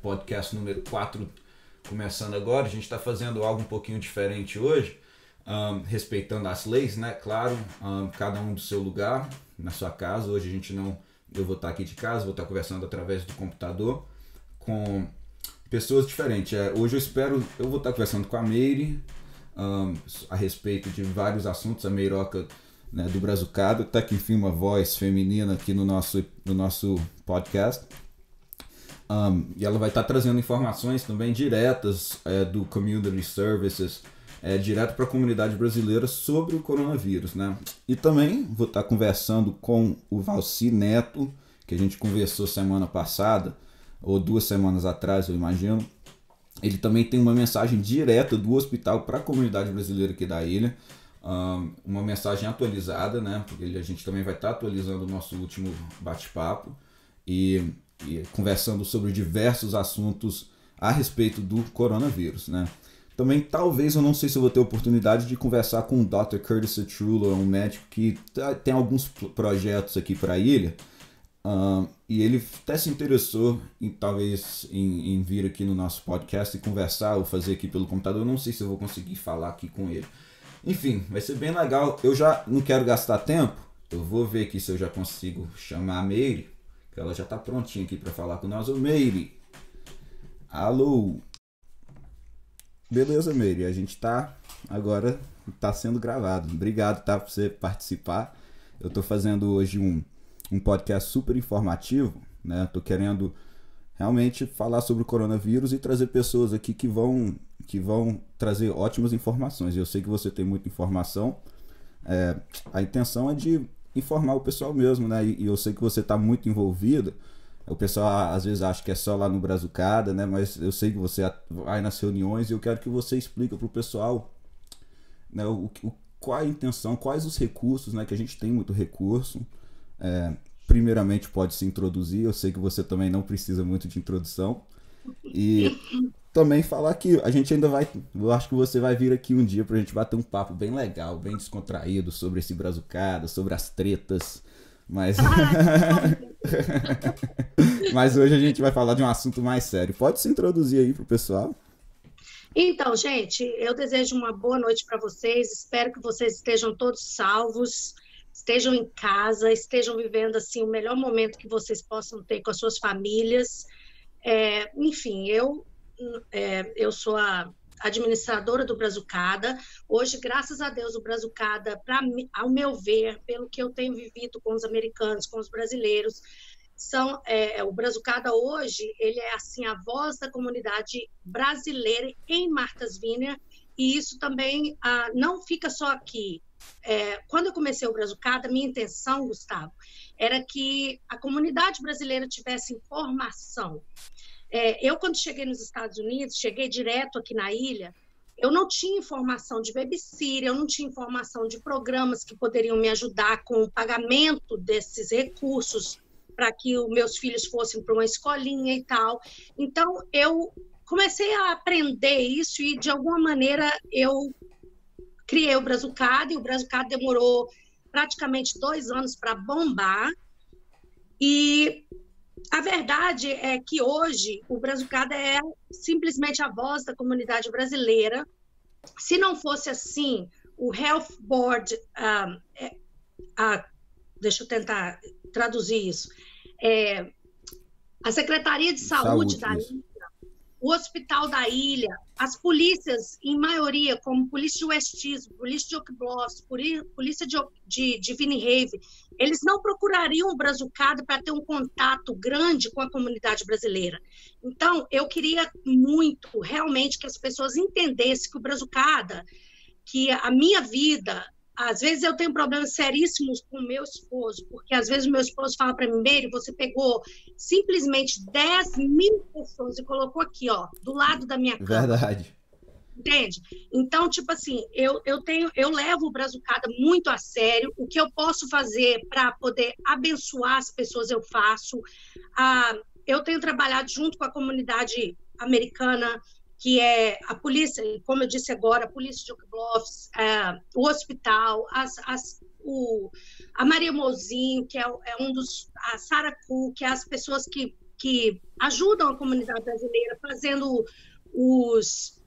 Podcast número 4 começando agora. A gente está fazendo algo um pouquinho diferente hoje, respeitando as leis, né? Claro, cada um do seu lugar, na sua casa. Hoje a gente não... Eu vou estar aqui de casa, vou estar conversando através do computador com pessoas diferentes. Hoje eu vou estar conversando com a Meire a respeito de vários assuntos. A Meiroca, né, do Brazucado, está aqui, enfim, uma voz feminina aqui no nosso podcast. E ela vai estar trazendo informações também diretas do Community Services, direto para a comunidade brasileira sobre o coronavírus, né? E também vou estar conversando com o Valci Neto, que a gente conversou semana passada, ou 2 semanas atrás, eu imagino. Ele também tem uma mensagem direta do hospital para a comunidade brasileira aqui da ilha, uma mensagem atualizada, né? Porque a gente também vai estar atualizando o nosso último bate-papo e conversando sobre diversos assuntos a respeito do coronavírus, né? Também, talvez, eu não sei se eu vou ter oportunidade de conversar com o Dr. Curtis Citrullo, um médico que tem alguns projetos aqui para a ilha, e ele até se interessou em vir aqui no nosso podcast e conversar ou fazer aqui pelo computador. Eu não sei se eu vou conseguir falar aqui com ele. Enfim, vai ser bem legal. Eu já não quero gastar tempo, eu vou ver aqui se eu já consigo chamar a Meire, que ela já está prontinha aqui para falar com nós. Ô Meire, alô? Beleza, Meire, a gente agora está sendo gravado. Obrigado, tá, por você participar. Eu estou fazendo hoje um podcast super informativo, né? Estou querendo realmente falar sobre o coronavírus e trazer pessoas aqui que vão trazer ótimas informações. Eu sei que você tem muita informação. A intenção é de informar o pessoal mesmo, né? E eu sei que você está muito envolvido. O pessoal às vezes acha que é só lá no Brazucada, né? Mas eu sei que você vai nas reuniões e eu quero que você explique para o pessoal, né, qual a intenção, quais os recursos, né? Que a gente tem muito recurso. Primeiramente pode se introduzir. Eu sei que você também não precisa muito de introdução. E também falar que a gente ainda eu acho que você vai vir aqui um dia pra gente bater um papo bem legal, bem descontraído sobre esse Brazucada, sobre as tretas, mas mas hoje a gente vai falar de um assunto mais sério. Pode se introduzir aí pro pessoal? Então, gente, eu desejo uma boa noite para vocês. Espero que vocês estejam todos salvos, estejam em casa, estejam vivendo assim o melhor momento que vocês possam ter com as suas famílias. Enfim, eu sou a administradora do Brazucada. Hoje, graças a Deus, o Brazucada, ao meu ver, pelo que eu tenho vivido com os americanos, com os brasileiros, o Brazucada hoje, ele é assim a voz da comunidade brasileira em Martha's Vineyard, e isso também não fica só aqui. Quando eu comecei o Brazucada, minha intenção, Gustavo, era que a comunidade brasileira tivesse informação. Eu, quando cheguei nos Estados Unidos, cheguei direto aqui na ilha, eu não tinha informação de babysitter, eu não tinha informação de programas que poderiam me ajudar com o pagamento desses recursos para que os meus filhos fossem para uma escolinha e tal. Então, eu comecei a aprender isso e, de alguma maneira, eu criei o Brazucada, e o Brazucada demorou praticamente 2 anos para bombar. E a verdade é que hoje o Brazucada é simplesmente a voz da comunidade brasileira. Se não fosse assim, o Health Board, deixa eu tentar traduzir isso, a Secretaria de Saúde da ilha, o Hospital da Ilha, as polícias, em maioria, como Polícia de Westis, Polícia de Oak Bluffs, Polícia de Vinnie Haven, eles não procurariam o Brazucada para ter um contato grande com a comunidade brasileira. Então, eu queria muito, realmente, que as pessoas entendessem que o Brazucada, que a minha vida... Às vezes eu tenho problemas seríssimos com o meu esposo, porque às vezes o meu esposo fala para mim: Meire, você pegou simplesmente 10.000 pessoas e colocou aqui, ó, do lado da minha cama. Verdade. Entende? Então, tipo assim, eu levo o Brazucada muito a sério. O que eu posso fazer para poder abençoar as pessoas, eu faço. Eu tenho trabalhado junto com a comunidade americana, que é a polícia, como eu disse agora, a polícia de Oak Bluffs, o hospital, a Maria Mozinho, que é um dos... a Sarah Ku, que é as pessoas que que ajudam a comunidade brasileira, fazendo os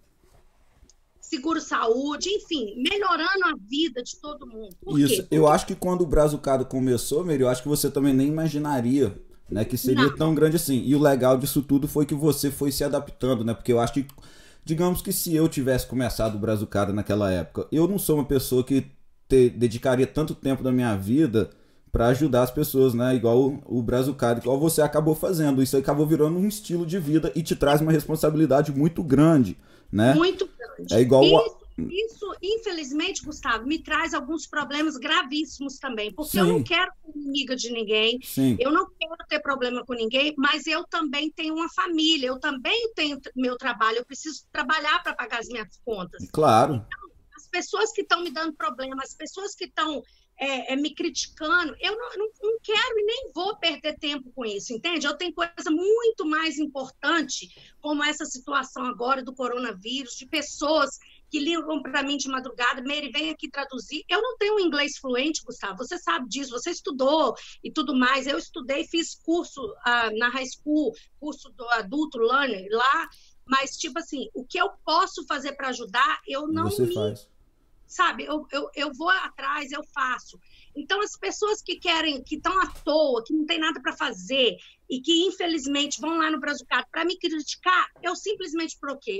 seguro-saúde, enfim, melhorando a vida de todo mundo. Por Isso, quê? eu acho que quando o Brazucado começou, Mary, eu acho que você também nem imaginaria, né, que seria Não, tão grande assim. E o legal disso tudo foi que você foi se adaptando, né? Porque eu acho que, digamos que se eu tivesse começado o Brazucada naquela época, eu não sou uma pessoa que dedicaria tanto tempo da minha vida para ajudar as pessoas, né? Igual o Brazucada, igual você acabou fazendo. Isso aí acabou virando um estilo de vida e te traz uma responsabilidade muito grande, né? muito É grande. igual Isso, infelizmente, Gustavo, me traz alguns problemas gravíssimos também, porque eu não Sim, quero ser inimiga de ninguém, sim, eu não quero ter problema com ninguém, mas eu também tenho uma família, eu também tenho meu trabalho, eu preciso trabalhar para pagar as minhas contas. claro. Então, as pessoas que estão me dando problema, as pessoas que estão me criticando, eu não quero e nem vou perder tempo com isso, entende? Eu tenho coisa muito mais importante, como essa situação agora do coronavírus, de pessoas que ligam para mim de madrugada, Mary, vem aqui traduzir. Eu não tenho inglês fluente, Gustavo, você sabe disso, você estudou e tudo mais. Eu estudei, fiz curso na high school, curso do adulto learner lá, mas, tipo assim, o que eu posso fazer para ajudar, eu não Você me faz. sabe, eu vou atrás, eu faço. Então, as pessoas que querem, que estão à toa, que não tem nada para fazer e que, infelizmente, vão lá no Brazucado para me criticar, eu simplesmente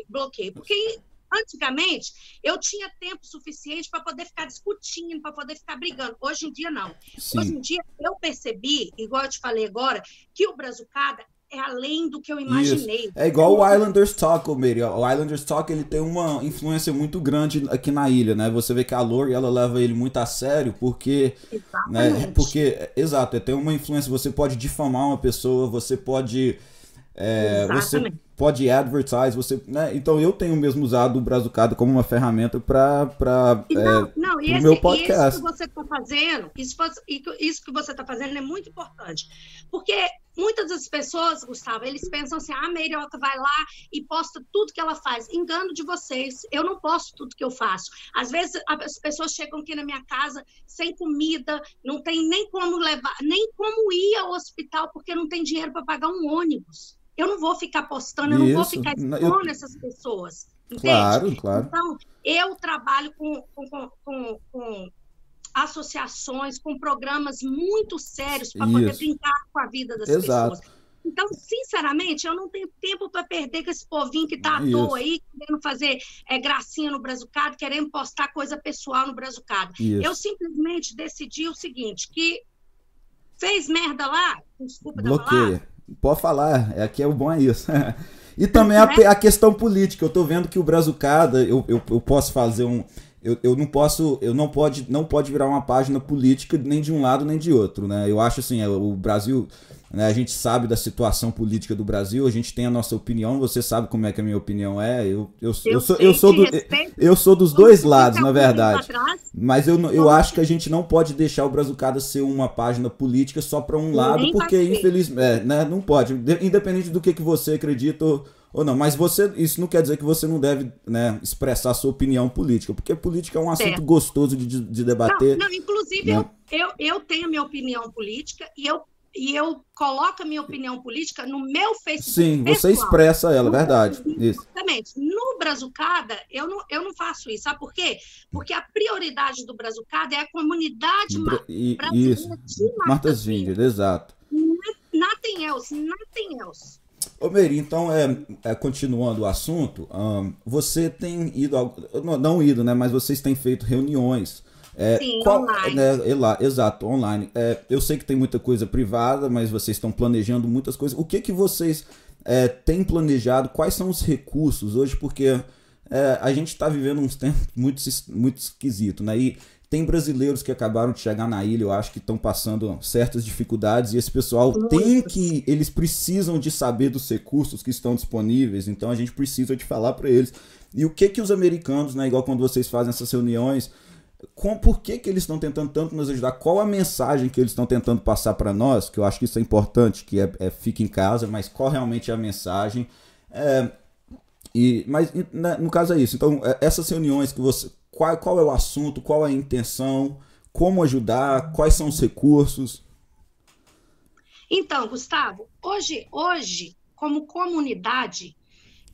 bloqueio. Porque antigamente eu tinha tempo suficiente para poder ficar discutindo, para poder ficar brigando. Hoje em dia, não. Hoje Sim. em dia, eu percebi, igual eu te falei agora, que o Brazucada é além do que eu Isso. imaginei. É igual o Islanders Talk, ô Mary. O Islanders Talk ele tem uma influência muito grande aqui na ilha, né? Você vê que a Lori ela leva ele muito a sério porque, né? Exatamente. Porque, exato, tem uma influência. Você pode difamar uma pessoa, você pode você Exatamente. pode advertise, você, né? Então eu tenho mesmo usado o Brazucado como uma ferramenta para Não, o meu e esse que podcast. você está fazendo, isso que você está fazendo é muito importante. Porque muitas das pessoas, Gustavo, eles pensam assim, a Meirioca vai lá e posta tudo que ela faz. Engano de vocês, eu não posto tudo que eu faço. Às vezes as pessoas chegam aqui na minha casa sem comida, não tem nem como levar, nem como ir ao hospital, porque não tem dinheiro para pagar um ônibus. Eu não vou ficar postando, eu não vou Isso, ficar eu, expondo essas pessoas, entende? claro, claro. Então, eu trabalho com associações, com programas muito sérios para poder Isso, brincar com a vida das pessoas. exato. Então, sinceramente, eu não tenho tempo para perder com esse povinho que está à toa Isso, aí, querendo fazer gracinha no Brazucado, querendo postar coisa pessoal no Brazucado. Eu isso. simplesmente decidi o seguinte, que fez merda lá, desculpa da palavra, Bloqueia. Pode falar, aqui é o bom é isso. E também né? a questão política. Eu tô vendo que o Brazucada, eu posso fazer um. Eu não posso. Não pode virar uma página política nem de um lado nem de outro, né? Eu acho assim, o Brasil. Né, a gente sabe da situação política do Brasil, a gente tem a nossa opinião, você sabe como é que a minha opinião é. Eu sei, te respeito. Eu sou dos Como dois eu disse lados, há na algum tempo verdade. atrás, Mas eu como acho que a gente não pode deixar o Brazucada ser uma página política só para um lado, nem vai porque ser. infelizmente, né, não pode, independente do que você acredita ou não. Mas isso não quer dizer que você não deve, né, expressar a sua opinião política, porque política é um assunto Certo. gostoso de debater, Não, inclusive né? eu tenho a minha opinião política e eu coloco a minha opinião política no meu Facebook Sim, você pessoal. expressa ela, verdade. Isso. Exatamente. No Brazucada, eu não faço isso. Sabe por quê? Porque a prioridade do Brazucada é a comunidade Isso. brasileira de Martas Martas Vindas, Vindas. exato. Nothing else, nothing else. Ô Mary, então, continuando o assunto, você tem ido, não ido, né, mas vocês têm feito reuniões. Sim, online. Exato, online. Eu sei que tem muita coisa privada, mas vocês estão planejando muitas coisas. O que que vocês têm planejado? Quais são os recursos hoje? Porque a gente está vivendo uns tempos muito esquisitos, né? E tem brasileiros que acabaram de chegar na ilha, eu acho que estão passando certas dificuldades e esse pessoal Muitos. eles precisam de saber dos recursos que estão disponíveis, então a gente precisa de falar para eles. E o que que os americanos, né, igual quando vocês fazem essas reuniões, por que que eles estão tentando tanto nos ajudar? Qual a mensagem que eles estão tentando passar para nós? Que eu acho que isso é importante, que fique em casa, mas qual realmente é a mensagem? Mas no caso é isso. Então, essas reuniões que você. Qual é o assunto? Qual é a intenção? Como ajudar? Quais são os recursos? Então, Gustavo, hoje, como comunidade,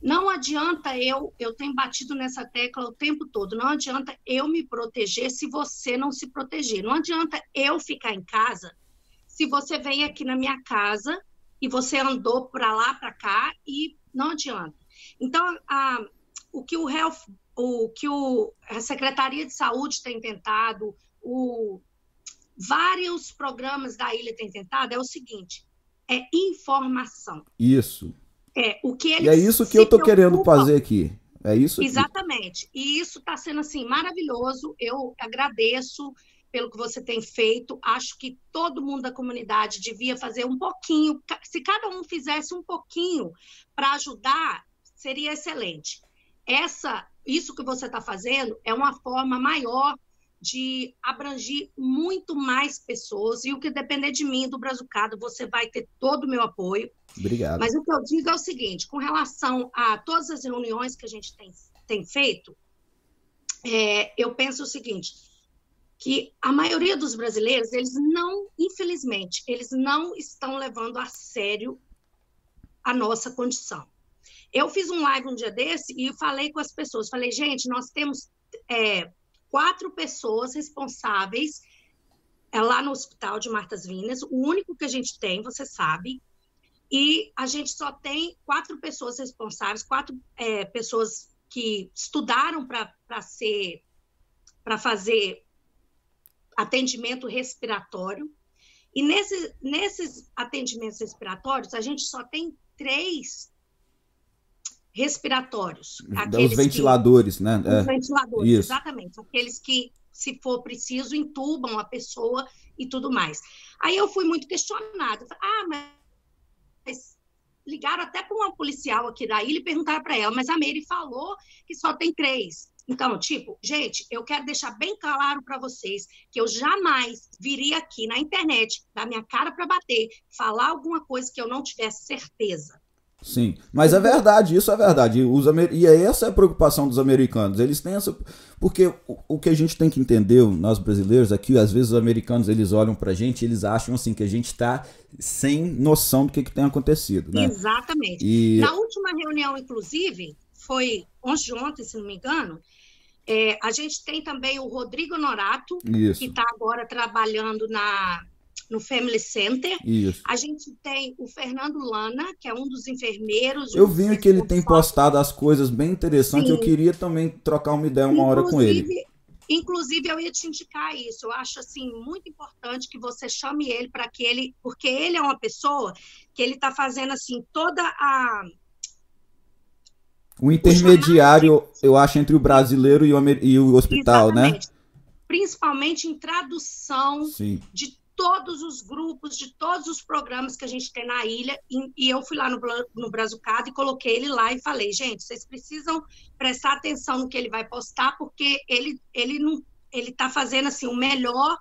não adianta eu tenho batido nessa tecla o tempo todo, não adianta eu me proteger se você não se proteger. Não adianta eu ficar em casa se você vem aqui na minha casa e você andou para lá, para cá, e não adianta. Então, o que a Secretaria de Saúde tem tentado, vários programas da ilha têm tentado, é o seguinte, é informação. Isso. O que eles e é isso que eu estou querendo fazer aqui. É isso aqui. Exatamente. E isso está sendo assim maravilhoso. Eu agradeço pelo que você tem feito. Acho que todo mundo da comunidade devia fazer um pouquinho. Se cada um fizesse um pouquinho para ajudar, seria excelente. Isso que você está fazendo é uma forma maior de abranger muito mais pessoas, e o que depender de mim, do Brazucado, você vai ter todo o meu apoio. Obrigado. Mas o que eu digo é o seguinte, com relação a todas as reuniões que a gente tem feito, eu penso o seguinte, que a maioria dos brasileiros, infelizmente, eles não estão levando a sério a nossa condição. Eu fiz um live um dia desse e falei com as pessoas, falei, gente, nós temos 4 pessoas responsáveis lá no Hospital de Martas Vinas, o único que a gente tem, você sabe, e a gente só tem 4 pessoas responsáveis, 4 pessoas que estudaram para fazer atendimento respiratório, e nesses atendimentos respiratórios, a gente só tem 3 respiratórios. Os ventiladores, né? Os ventiladores, isso. Exatamente. Aqueles que, se for preciso, entubam a pessoa e tudo mais. Aí eu fui muito questionada. Mas ligaram até para uma policial aqui da ilha e perguntaram para ela, mas a Meire falou que só tem 3. Então, gente, eu quero deixar bem claro para vocês que eu jamais viria aqui na internet, dar minha cara para bater, falar alguma coisa que eu não tivesse certeza. Sim, mas é verdade, isso é verdade. E essa é a preocupação dos americanos. Eles têm essa. Porque o que a gente tem que entender, nós brasileiros, aqui, às vezes os americanos eles olham pra gente e eles acham assim que a gente tá sem noção do que tem acontecido, né? Exatamente. Na última reunião, inclusive, foi ontem, se não me engano, a gente tem também o Rodrigo Norato, que está agora trabalhando no Family Center. Isso. A gente tem o Fernando Lana, que é um dos enfermeiros. Eu vi que ele tem postado as coisas bem interessantes. Sim. Eu queria também trocar uma ideia hora com ele. Inclusive, eu ia te indicar isso. Eu acho assim muito importante que você chame ele para que porque ele é uma pessoa que ele está fazendo assim toda o intermediário, eu acho, entre o brasileiro e o hospital, exatamente. Né? Principalmente em tradução. Sim. De todos os grupos, de todos os programas que a gente tem na ilha, e eu fui lá no Brazucado e coloquei ele lá e falei, gente, vocês precisam prestar atenção no que ele vai postar, porque ele está fazendo assim, o melhor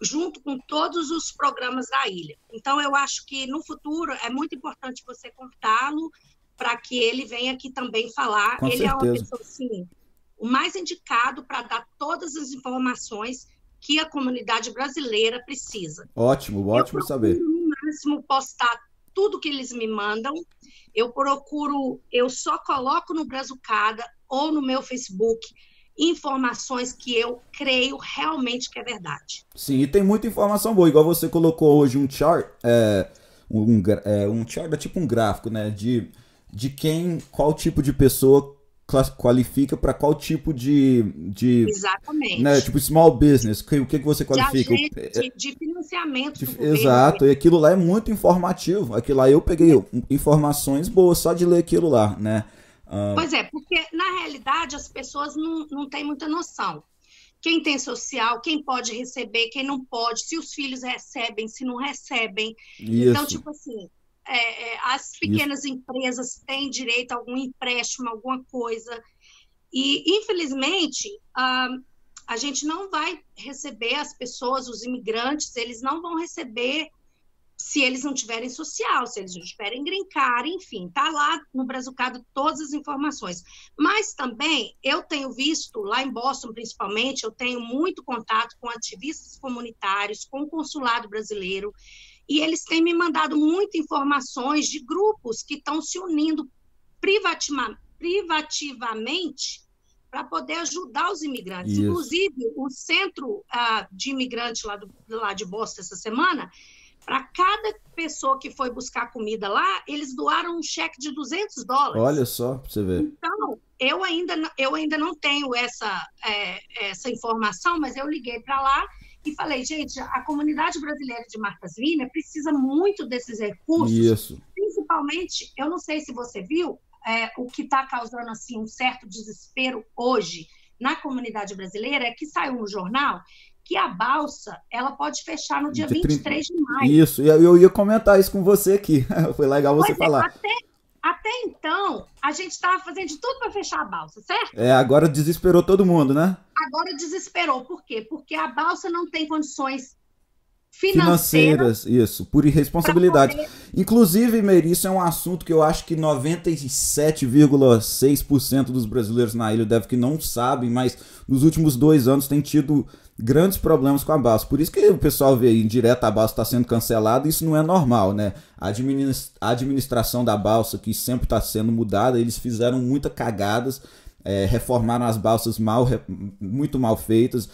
junto com todos os programas da ilha. Então, eu acho que no futuro é muito importante você convidá-lo para que ele venha aqui também falar. Com ele certeza. É uma pessoa, assim, o mais indicado para dar todas as informações que a comunidade brasileira precisa. Ótimo saber. No máximo postar tudo que eles me mandam. Eu só coloco no Brazucada ou no meu Facebook informações que eu creio realmente que é verdade. Sim, e tem muita informação boa, igual você colocou hoje um chart, um chart é tipo um gráfico, né, de qual tipo de pessoa qualifica para qual tipo de exatamente, né, tipo small business, o que você qualifica? De financiamento do exato, governo. E aquilo lá é muito informativo, aquilo lá eu peguei informações boas só de ler aquilo lá, né? Pois é, porque na realidade as pessoas não têm muita noção. Quem tem social, quem pode receber, quem não pode, se os filhos recebem, se não recebem. Isso. Então, tipo assim, as pequenas empresas têm direito a algum empréstimo, alguma coisa. E, infelizmente, a gente não vai receber as pessoas, os imigrantes, eles não vão receber se eles não tiverem social, se eles não tiverem green card, enfim, está lá no Brazucado todas as informações. Mas também eu tenho visto, lá em Boston principalmente, eu tenho muito contato com ativistas comunitários, com o consulado brasileiro, e eles têm me mandado muitas informações de grupos que estão se unindo privativamente para poder ajudar os imigrantes. Isso. Inclusive, o centro de imigrantes lá de Boston essa semana, para cada pessoa que foi buscar comida lá, eles doaram um cheque de $200. Olha só, para você ver. Então, eu ainda não tenho essa informação, mas eu liguei para lá e falei, gente, a comunidade brasileira de Martha's Vineyard precisa muito desses recursos. Isso. Principalmente, eu não sei se você viu, o que está causando assim, um certo desespero hoje na comunidade brasileira é que saiu no jornal que a balsa ela pode fechar no dia 23 de maio. Isso, eu ia comentar isso com você aqui. Foi legal você falar. Até então, a gente estava fazendo de tudo para fechar a balsa, certo? Agora desesperou todo mundo, né? Agora desesperou. Por quê? Porque a balsa não tem condições financeiras, isso, por irresponsabilidade. Inclusive, Meire, isso é um assunto que eu acho que 97,6% dos brasileiros na ilha deve que não sabem, mas nos últimos 2 anos tem tido grandes problemas com a balsa. Por isso que o pessoal vê aí, direto a balsa está sendo cancelada, isso não é normal, né? A administração da balsa, que sempre está sendo mudada, eles fizeram muitas cagadas, reformaram as balsas muito mal feitas,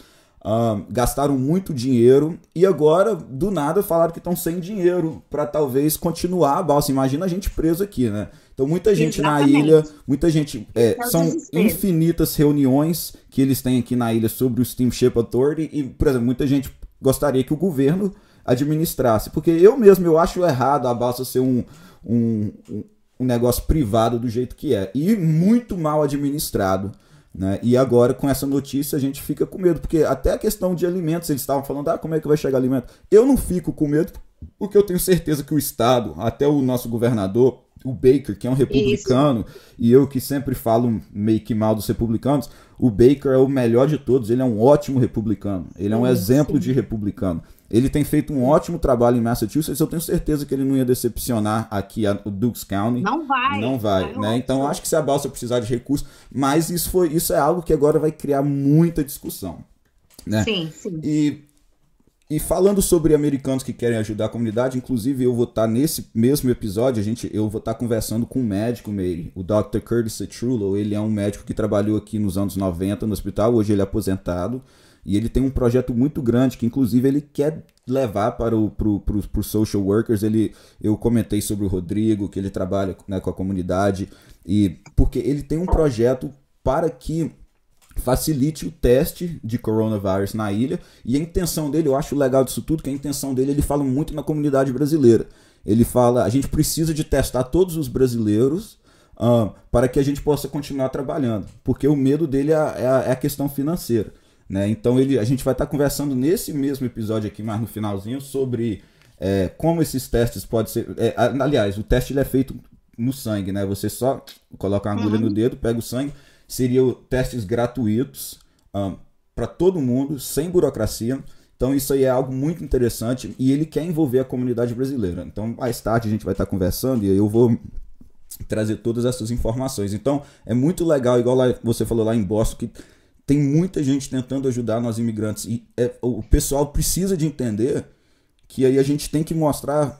gastaram muito dinheiro e agora, do nada, falaram que estão sem dinheiro para talvez continuar a balsa. Imagina a gente preso aqui, né? Então muita gente na ilha, muita gente, são infinitas reuniões que eles têm aqui na ilha sobre o Steamship Authority e, por exemplo, muita gente gostaria que o governo administrasse, porque eu acho errado a balsa ser um negócio privado do jeito que é e muito mal administrado. Né? E agora, com essa notícia, a gente fica com medo, porque até a questão de alimentos, eles estavam falando, como é que vai chegar alimento? Eu não fico com medo, porque eu tenho certeza que o Estado, até o nosso governador, o Baker, que é um republicano, e eu que sempre falo meio que mal dos republicanos, o Baker é o melhor de todos, ele é um ótimo republicano, ele é um exemplo de republicano. Ele tem feito um ótimo trabalho em Massachusetts, eu tenho certeza que ele não ia decepcionar aqui o Dukes County. Não vai. Né? Então eu acho que se a balsa precisar de recursos, mas isso é algo que agora vai criar muita discussão. Né? Sim. E falando sobre americanos que querem ajudar a comunidade, inclusive eu vou estar nesse mesmo episódio, eu vou estar conversando com um médico, Meire, o Dr. Curtis Citrulo. Ele é um médico que trabalhou aqui nos anos 90 no hospital, hoje ele é aposentado. E ele tem um projeto muito grande que, inclusive, ele quer levar para os social workers. Eu comentei sobre o Rodrigo, que ele trabalha, né, com a comunidade, e porque ele tem um projeto para que facilite o teste de coronavírus na ilha. E a intenção dele, eu acho legal disso tudo, que a intenção dele, ele fala muito na comunidade brasileira. Ele fala, a gente precisa de testar todos os brasileiros para que a gente possa continuar trabalhando. Porque o medo dele é a questão financeira. Né? Então a gente vai estar conversando nesse mesmo episódio aqui, mais no finalzinho, sobre como esses testes podem ser... aliás, o teste ele é feito no sangue, né? Você só coloca uma agulha no dedo, pega o sangue. Seriam testes gratuitos para todo mundo, sem burocracia. Então isso aí é algo muito interessante e ele quer envolver a comunidade brasileira. Então mais tarde a gente vai estar conversando e eu vou trazer todas essas informações. Então é muito legal, igual você falou lá em Boston, que tem muita gente tentando ajudar nós imigrantes. E o pessoal precisa de entender que aí a gente tem que mostrar,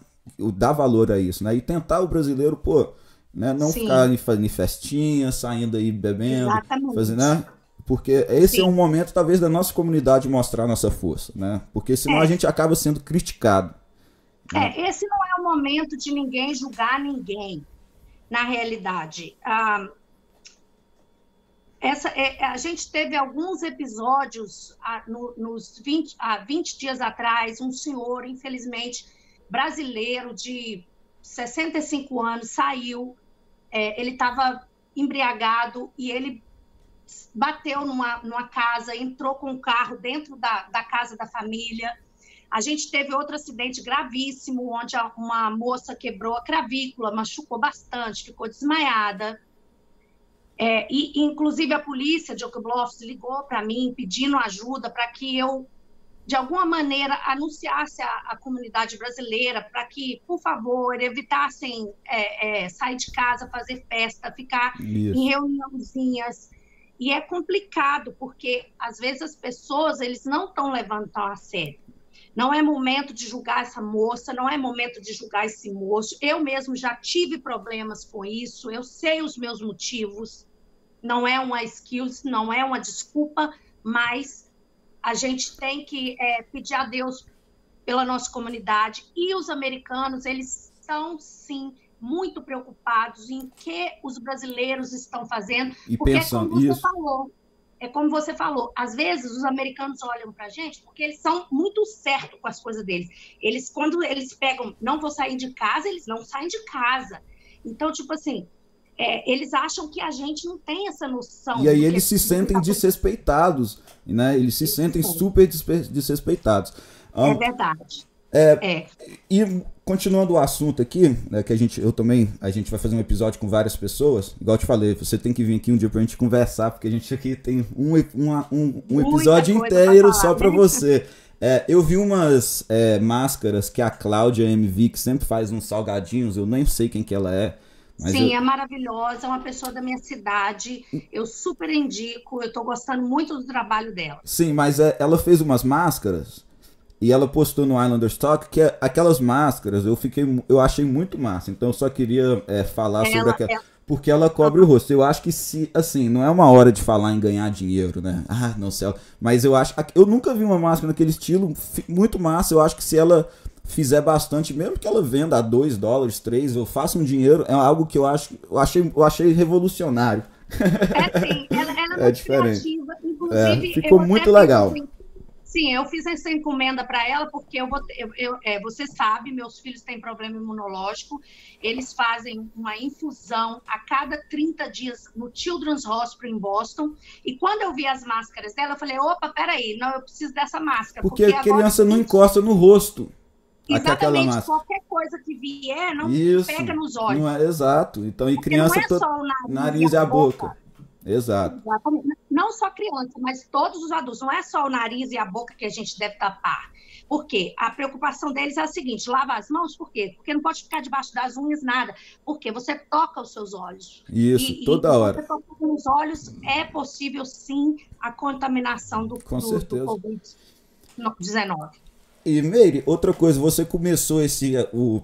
dar valor a isso, né? E tentar o brasileiro, né, não ficar em festinha, saindo aí bebendo, fazendo, né? Porque esse é um momento, talvez, da nossa comunidade mostrar nossa força, né? Porque senão a gente acaba sendo criticado. Né? Esse não é o momento de ninguém julgar ninguém, na realidade. A gente teve alguns episódios nos 20 dias atrás, um senhor, infelizmente, brasileiro de 65 anos, saiu, ele estava embriagado e ele bateu numa casa, entrou com o carro dentro da casa da família. A gente teve outro acidente gravíssimo, onde uma moça quebrou a clavícula, machucou bastante, ficou desmaiada. E, inclusive, a polícia de Oak Bluffs ligou para mim pedindo ajuda para que eu, de alguma maneira, anunciasse a comunidade brasileira para que, por favor, evitassem sair de casa, fazer festa, ficar em reuniãozinhas. E é complicado, porque, às vezes, as pessoas eles não estão levando tão a sério. Não é momento de julgar essa moça, não é momento de julgar esse moço. Eu mesmo já tive problemas com isso, eu sei os meus motivos. Não é uma excuse, não é uma desculpa, mas a gente tem que pedir a Deus pela nossa comunidade. E os americanos, eles estão, sim, muito preocupados em que os brasileiros estão fazendo. E porque pensando isso. É como você falou, às vezes os americanos olham para a gente porque eles são muito certos com as coisas deles. Quando eles pegam, não vou sair de casa, eles não saem de casa. Então, tipo assim, eles acham que a gente não tem essa noção. E aí eles se sentem desrespeitados, né? Eles se sentem super desrespeitados. É verdade. E continuando o assunto aqui, né, que a gente vai fazer um episódio com várias pessoas, igual eu te falei, você tem que vir aqui um dia pra gente conversar, porque a gente aqui tem um episódio inteiro só pra você. Eu vi umas máscaras que a Cláudia MV, que sempre faz uns salgadinhos, eu nem sei quem que ela é. Mas sim, é maravilhosa, é uma pessoa da minha cidade, eu super indico, eu tô gostando muito do trabalho dela. Sim, mas ela fez umas máscaras e ela postou no Islander Stock que aquelas máscaras eu achei muito massa, então eu só queria falar sobre aquela, porque ela cobre o rosto. Eu acho que assim, não é uma hora de falar em ganhar dinheiro, né? Ah, não sei, mas eu nunca vi uma máscara naquele estilo, muito massa. Eu acho que se ela fizer bastante, mesmo que ela venda a $2, $3, eu faço um dinheiro, é algo que eu achei revolucionário. Sim, ela é muito diferente. Criativa, inclusive ficou muito legal. Sim, eu fiz essa encomenda para ela porque você sabe, meus filhos têm problema imunológico, eles fazem uma infusão a cada 30 dias no Children's Hospital em Boston, e quando eu vi as máscaras dela, eu falei, opa, peraí, não, eu preciso dessa máscara. Porque a criança não encosta no rosto. Exatamente, qualquer coisa que vier não pega nos olhos. Não exato, então e criança, não é só o nariz e a boca. Exato. Exatamente. Não só criança, mas todos os adultos. Não é só o nariz e a boca que a gente deve tapar. Por quê? A preocupação deles é a seguinte, lava as mãos, por quê? Porque não pode ficar debaixo das unhas, nada. Porque você toca os seus olhos. Isso, toda hora. Você tocando nos olhos, é possível, sim, a contaminação do Covid-19. E, Meire, outra coisa, você começou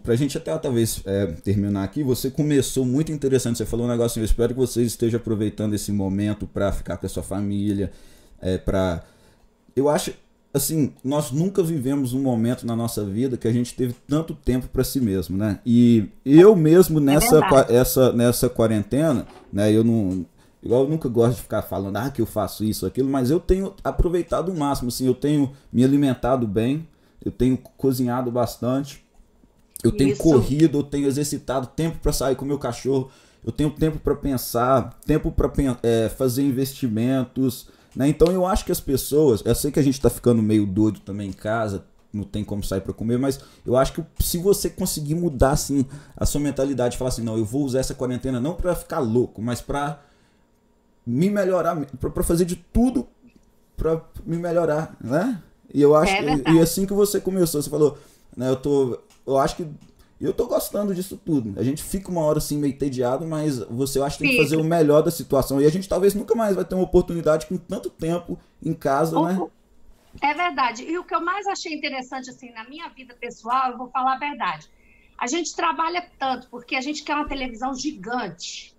pra gente até talvez terminar aqui, você começou muito interessante, você falou um negócio, eu espero que você esteja aproveitando esse momento para ficar com a sua família, eu acho, assim, nós nunca vivemos um momento na nossa vida que a gente teve tanto tempo para si mesmo, né? E eu mesmo nessa quarentena, né, eu nunca gosto de ficar falando, que eu faço isso, aquilo, mas eu tenho aproveitado o máximo, assim, eu tenho me alimentado bem, eu tenho cozinhado bastante, eu tenho corrido, eu tenho exercitado, tempo para sair com o meu cachorro, eu tenho tempo para pensar, tempo para fazer investimentos, né? Então eu acho que as pessoas, eu sei que a gente tá ficando meio doido também em casa, não tem como sair para comer, mas eu acho que se você conseguir mudar assim a sua mentalidade, falar assim, não, eu vou usar essa quarentena não para ficar louco, mas para me melhorar, para fazer de tudo para me melhorar, né? E eu acho e assim que você começou, você falou, né, eu acho que eu tô gostando disso tudo. A gente fica uma hora assim meio entediado, mas eu acho que tem que fazer o melhor da situação. E a gente talvez nunca mais vai ter uma oportunidade com tanto tempo em casa, né? É verdade. E o que eu mais achei interessante assim na minha vida pessoal, eu vou falar a verdade. A gente trabalha tanto porque a gente quer uma televisão gigante,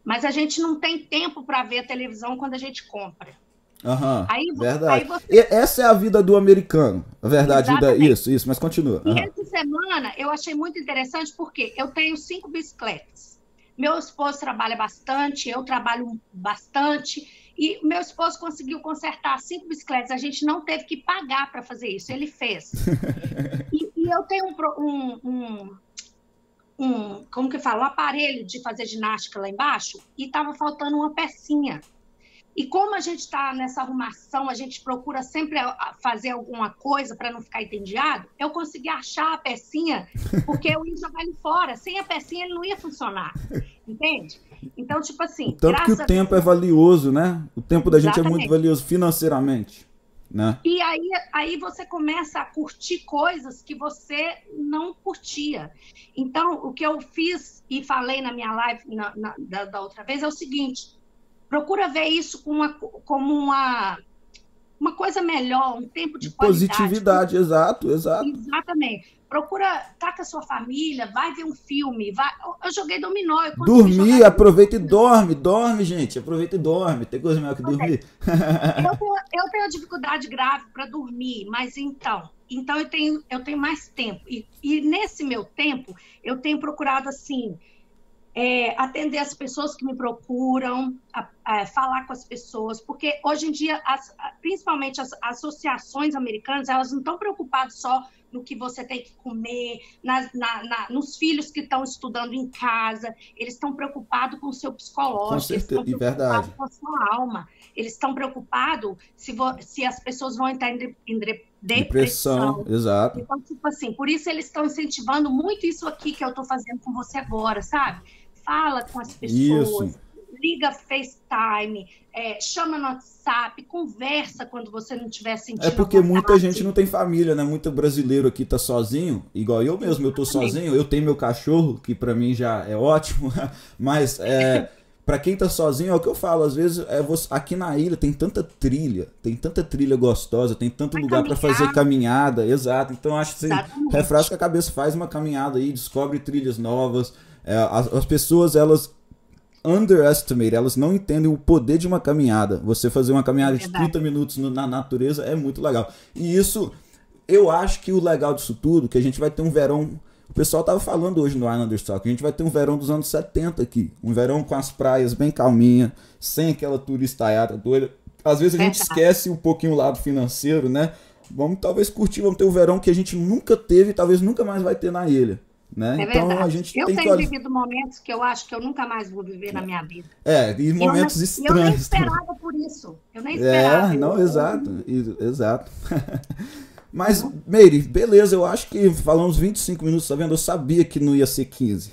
mas a gente não tem tempo para ver a televisão quando a gente compra. Verdade. Essa é a vida do americano. A verdade, isso, mas continua. E essa semana eu achei muito interessante porque eu tenho 5 bicicletas. Meu esposo trabalha bastante, eu trabalho bastante, e meu esposo conseguiu consertar 5 bicicletas. A gente não teve que pagar para fazer isso, ele fez. e eu tenho como que fala, um aparelho de fazer ginástica lá embaixo, e estava faltando uma pecinha. E como a gente está nessa arrumação, a gente procura sempre fazer alguma coisa para não ficar entediado, eu consegui achar a pecinha, porque eu ia jogar ele fora. Sem a pecinha, ele não ia funcionar. Entende? Então, tipo assim... Tanto que o tempo é valioso, né? O tempo da gente é muito valioso financeiramente, né? E aí você começa a curtir coisas que você não curtia. Então, o que eu fiz e falei na minha live da outra vez é o seguinte... Procura ver isso como uma uma coisa melhor, um tempo de qualidade. Positividade, exato, exato. Exatamente. Procura, tá com a sua família, vai ver um filme, vai... Eu joguei dominó. Dormir, aproveita e dorme, gente, aproveita e dorme, tem coisa melhor que dormir. Eu tenho dificuldade grave para dormir, mas então eu tenho mais tempo, e nesse meu tempo, eu tenho procurado, assim, atender as pessoas que me procuram, falar com as pessoas, porque hoje em dia, principalmente as associações americanas, elas não estão preocupadas só no que você tem que comer, nos filhos que estão estudando em casa, eles estão preocupados com o seu psicológico, com certeza, eles estão preocupados com a sua alma, eles estão preocupados se as pessoas vão entrar em depressão. Exato. Então, tipo assim, por isso eles estão incentivando muito isso aqui que eu estou fazendo com você agora, sabe? Fala com as pessoas. Isso. Liga FaceTime, chama no WhatsApp, conversa quando você não estiver sentindo. É porque muita gente não tem família, né? Muito brasileiro aqui tá sozinho, igual eu mesmo, eu tô sozinho, eu tenho meu cachorro, que pra mim já é ótimo, mas pra quem tá sozinho, é o que eu falo, às vezes aqui na ilha tem tanta trilha gostosa, tem tanto lugar pra fazer caminhada, exato, então acho que você refresca a cabeça, faz uma caminhada aí, descobre trilhas novas, as pessoas, elas underestimate, elas não entendem o poder de uma caminhada. Você fazer uma caminhada de 30 minutos na natureza é muito legal. E isso, eu acho que o legal disso tudo, que a gente vai ter um verão, o pessoal tava falando hoje no Islanders Talk, a gente vai ter um verão dos anos 70 aqui, um verão com as praias bem calminha, sem aquela turistaiada doida. Às vezes a gente esquece um pouquinho o lado financeiro, né? Vamos talvez curtir, vamos ter um verão que a gente nunca teve e talvez nunca mais vai ter na ilha. Né? Então, verdade. A gente eu tenho vivido momentos que eu acho que eu nunca mais vou viver na minha vida. E momentos estranhos. Eu nem esperava por isso. Eu nem esperava. Exato. Mas, Meire, beleza, eu acho que falamos 25 minutos, tá vendo? Eu sabia que não ia ser 15.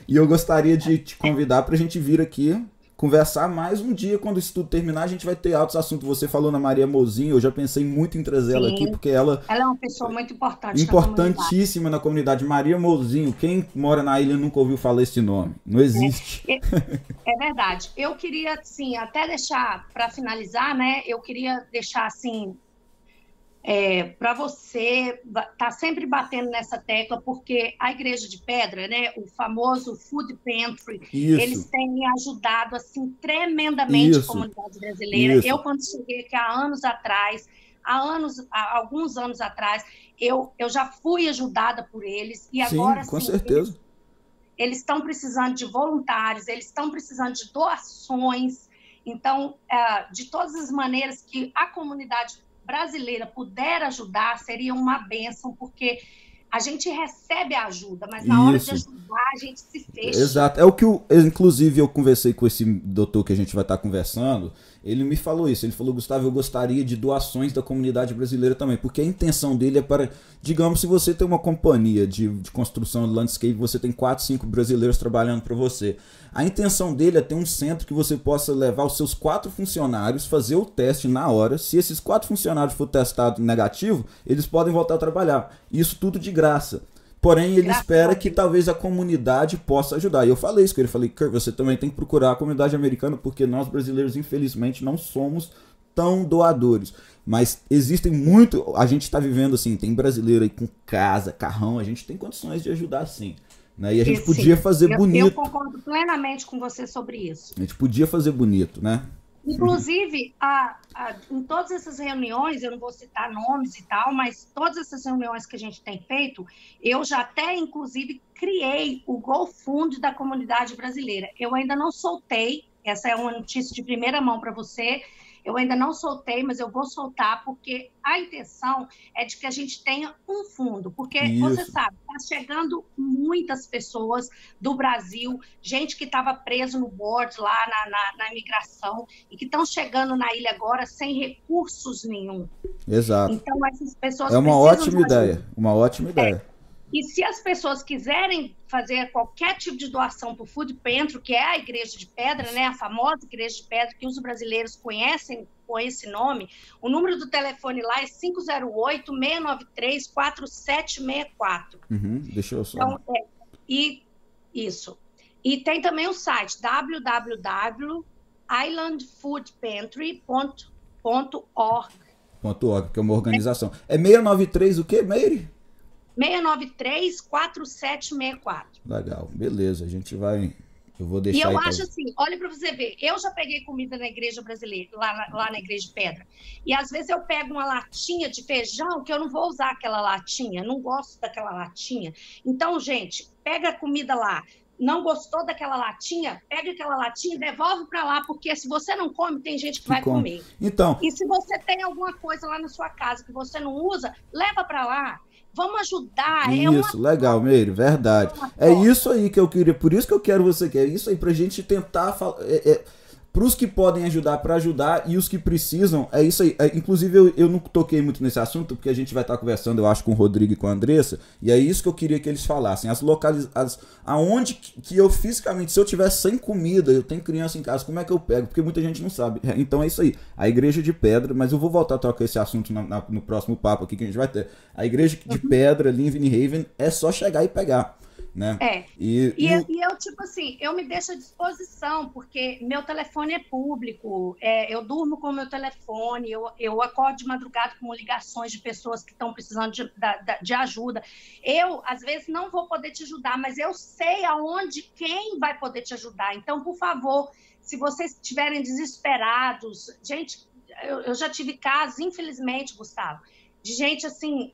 E eu gostaria de te convidar pra gente vir aqui conversar mais um dia. Quando isso tudo terminar, a gente vai ter altos assuntos. Você falou na Maria Mozinho, eu já pensei muito em trazer ela aqui, porque ela é uma pessoa muito importante, importantíssima na comunidade. Maria Mozinho, quem mora na ilha nunca ouviu falar esse nome, não existe. É verdade. Eu queria, assim, até deixar, para finalizar, né, eu queria deixar, assim, para você tá sempre batendo nessa tecla, porque a Igreja de Pedra, né, o famoso Food Pantry, eles têm ajudado assim tremendamente a comunidade brasileira. Eu, quando cheguei aqui há alguns anos atrás, eu já fui ajudada por eles, e agora com certeza. Eles estão precisando de voluntários, eles estão precisando de doações. Então, de todas as maneiras que a comunidade brasileira puder ajudar, seria uma bênção, porque a gente recebe a ajuda, mas na hora de ajudar, a gente se fecha. Exato. É o que, inclusive, eu conversei com esse doutor que a gente vai estar conversando, ele me falou isso, ele falou, Gustavo, eu gostaria de doações da comunidade brasileira também, porque a intenção dele é para, digamos, se você tem uma companhia de construção de landscape, você tem 4, 5 brasileiros trabalhando para você. A intenção dele é ter um centro que você possa levar os seus 4 funcionários, fazer o teste na hora. Se esses 4 funcionários for testado negativo, eles podem voltar a trabalhar. Isso tudo de graça. Porém, ele espera que talvez a comunidade possa ajudar. E eu falei isso com ele. Falei, Kurt, você também tem que procurar a comunidade americana, porque nós brasileiros, infelizmente, não somos tão doadores. Mas existem muito... A gente está vivendo assim, tem brasileiro aí com casa, carrão, a gente tem condições de ajudar sim. Né? E a gente podia fazer bonito. Eu concordo plenamente com você sobre isso. A gente podia fazer bonito, né? Inclusive, em todas essas reuniões, eu não vou citar nomes e tal, mas todas essas reuniões que a gente tem feito, eu já até, inclusive, criei o GoFund da comunidade brasileira. Eu ainda não soltei, essa é uma notícia de primeira mão para você, eu ainda não soltei, mas eu vou soltar, porque a intenção é de que a gente tenha um fundo, porque você sabe, está chegando muitas pessoas do Brasil, gente que estava preso no board lá na imigração, e que estão chegando na ilha agora sem recursos nenhum. Exato. Então, essas pessoas é uma ótima ideia, uma ótima ideia. E se as pessoas quiserem fazer qualquer tipo de doação para o Food Pantry, que é a Igreja de Pedra, né, a famosa Igreja de Pedra, que os brasileiros conhecem com esse nome, o número do telefone lá é 508-693-4764. Deixa eu só... Então, isso. E tem também o site www.islandfoodpantry.org. que é uma organização. É 693 o quê, Meire? 693-4764. Legal, beleza, a gente vai... Eu vou deixar. E eu acho assim, olha para você ver, eu já peguei comida na igreja brasileira, lá na igreja de pedra, e às vezes eu pego uma latinha de feijão, que eu não vou usar aquela latinha, não gosto daquela latinha. Então, gente, pega a comida lá, não gostou daquela latinha, pega aquela latinha e devolve para lá, porque se você não come, tem gente que vai comer. Então, e se você tem alguma coisa lá na sua casa que você não usa, leva para lá. Vamos ajudar. Isso, legal, Meire, verdade. É isso aí que eu queria, por isso que eu quero você, que é isso aí pra gente tentar falar. Para os que podem ajudar, para ajudar, e os que precisam, é isso aí. Inclusive, eu não toquei muito nesse assunto, porque a gente vai estar conversando, eu acho, com o Rodrigo e com a Andressa, e é isso que eu queria que eles falassem. Aonde que eu fisicamente, se eu tiver sem comida, eu tenho criança em casa, como é que eu pego? Porque muita gente não sabe. Então é isso aí. A Igreja de Pedra, mas eu vou voltar a trocar esse assunto no próximo papo aqui que a gente vai ter. A Igreja de Pedra, ali em Vinnie Haven, é só chegar e pegar. Né? E eu, tipo assim, eu me deixo à disposição, porque meu telefone é público, eu durmo com o meu telefone, eu acordo de madrugada com ligações de pessoas que estão precisando de ajuda. Eu, às vezes, não vou poder te ajudar, mas eu sei quem vai poder te ajudar. Então, por favor, se vocês estiverem desesperados, gente, eu já tive casos, infelizmente, Gustavo, de gente assim...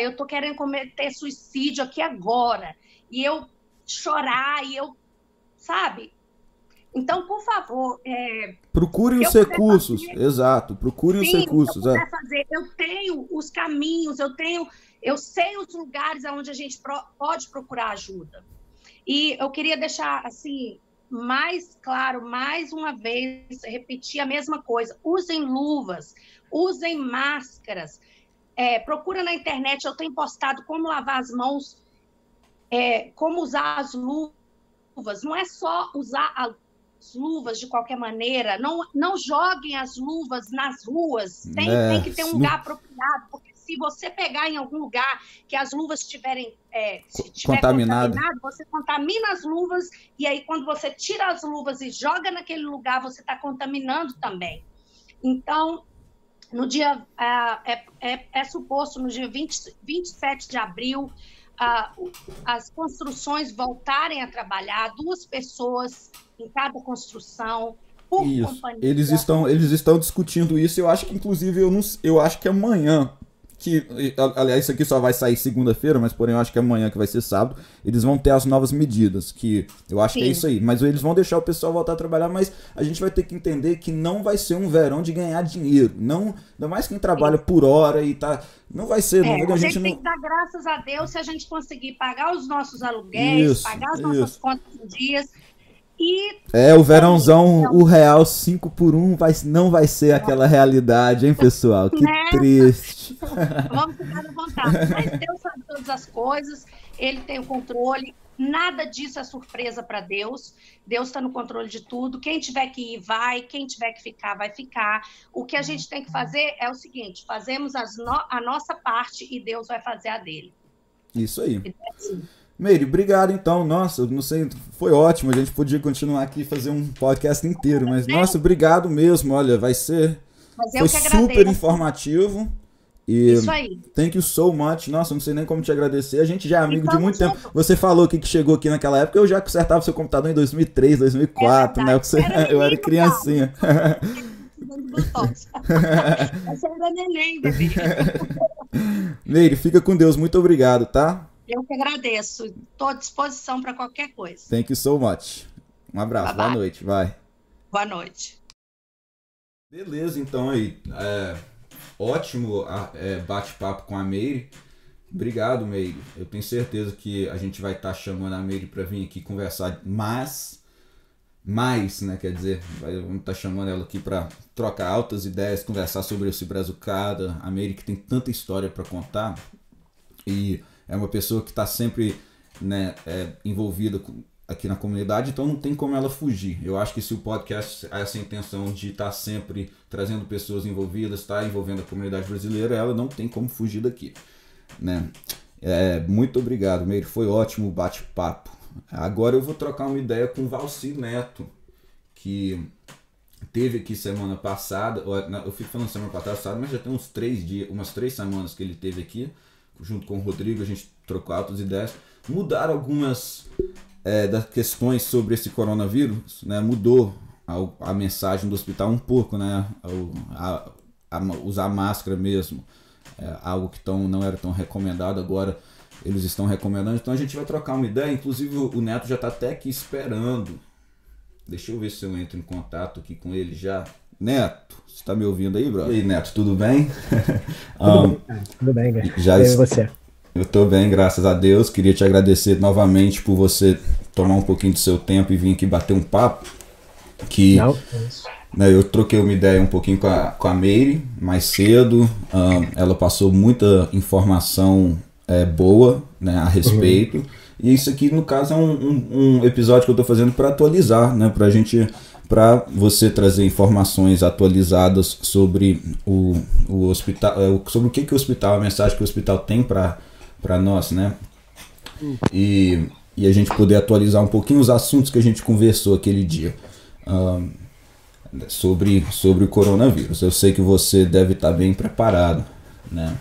eu tô querendo cometer suicídio aqui agora. E eu chorar, sabe? Então, por favor... procurem os recursos, exato. Procurem os recursos. Eu tenho os caminhos, eu sei os lugares onde a gente pode procurar ajuda. E eu queria deixar, assim, mais claro, mais uma vez, repetir a mesma coisa. Usem luvas, usem máscaras. Procura na internet, eu tenho postado como lavar as mãos, como usar as luvas. Não é só usar as luvas de qualquer maneira, não joguem as luvas nas ruas, tem que ter um lugar apropriado, porque se você pegar em algum lugar que as luvas estiver contaminado, você contamina as luvas, e aí quando você tira as luvas e joga naquele lugar, você está contaminando também. Então, no dia, suposto, no dia 27 de abril, as construções voltarem a trabalhar, 2 pessoas em cada construção, por companhia. Eles estão discutindo isso, eu acho que, inclusive, eu acho que amanhã, aliás, isso aqui só vai sair segunda-feira, mas porém eu acho que amanhã, que vai ser sábado, eles vão ter as novas medidas, que eu acho que é isso aí, mas eles vão deixar o pessoal voltar a trabalhar, mas a gente vai ter que entender que não vai ser um verão de ganhar dinheiro, não, ainda mais quem trabalha por hora e tá, não vai ser. A gente tem que dar graças a Deus se a gente conseguir pagar os nossos aluguéis, pagar as nossas contas em dias. O verãozão, o real 5 por 1 não vai ser aquela realidade, hein, pessoal? Que triste. Vamos ficar à vontade. Mas Deus sabe todas as coisas, Ele tem o controle, nada disso é surpresa para Deus. Deus está no controle de tudo. Quem tiver que ir, vai. Quem tiver que ficar, vai ficar. O que a gente tem que fazer é o seguinte, fazemos a nossa parte e Deus vai fazer a dele. Isso aí. Meire, obrigado então, nossa, não sei, foi ótimo, a gente podia continuar aqui e fazer um podcast inteiro, mas nossa, obrigado mesmo, olha, foi super informativo e isso aí. Thank you so much, nossa, não sei nem como te agradecer, a gente já é amigo de muito tempo, você falou que chegou aqui naquela época, eu já consertava seu computador em 2003, 2004, né, eu era criancinha. Você era neném, bebê. Meire, fica com Deus, muito obrigado, tá? Eu que agradeço. Estou à disposição para qualquer coisa. Thank you so much. Um abraço. Boa noite. Vai. Boa noite. Beleza, então aí. Ótimo bate-papo com a Meire. Obrigado, Meire. Eu tenho certeza que a gente vai estar chamando a Meire para vir aqui conversar mais, né? Quer dizer, vamos estar chamando ela aqui para trocar altas ideias, conversar sobre esse Brazucada. A Meire que tem tanta história para contar e é uma pessoa que está sempre, né, envolvida aqui na comunidade, então não tem como ela fugir. Eu acho que se o podcast é essa intenção de estar sempre trazendo pessoas envolvidas, tá envolvendo a comunidade brasileira, ela não tem como fugir daqui, né? Muito obrigado, Meire, foi ótimo o bate-papo. Agora eu vou trocar uma ideia com o Valci Neto, que teve aqui semana passada, eu fico falando semana passada, mas já tem uns 3 dias, umas 3 semanas que ele teve aqui, junto com o Rodrigo, a gente trocou altas ideias, mudaram algumas das questões sobre esse coronavírus, né? Mudou a mensagem do hospital um pouco, né? Usar máscara mesmo, algo que não era tão recomendado, agora eles estão recomendando, então a gente vai trocar uma ideia, inclusive o Neto já está até aqui esperando. Deixa eu ver se eu entro em contato aqui com ele já. Neto, você tá me ouvindo aí, brother? E aí, Neto, tudo bem? Tudo bem, cara. E você? Eu tô bem, graças a Deus. Queria te agradecer novamente por você tomar um pouquinho do seu tempo e vir aqui bater um papo. Não, é isso. Né, eu troquei uma ideia um pouquinho com a Meire mais cedo. Ela passou muita informação boa, né, a respeito. E isso aqui, no caso, é um episódio que eu tô fazendo para atualizar, né, para você trazer informações atualizadas sobre o hospital, sobre o que o hospital, a mensagem que o hospital tem para nós, né? E a gente poder atualizar um pouquinho os assuntos que a gente conversou aquele dia sobre o coronavírus. Eu sei que você deve estar bem preparado, né?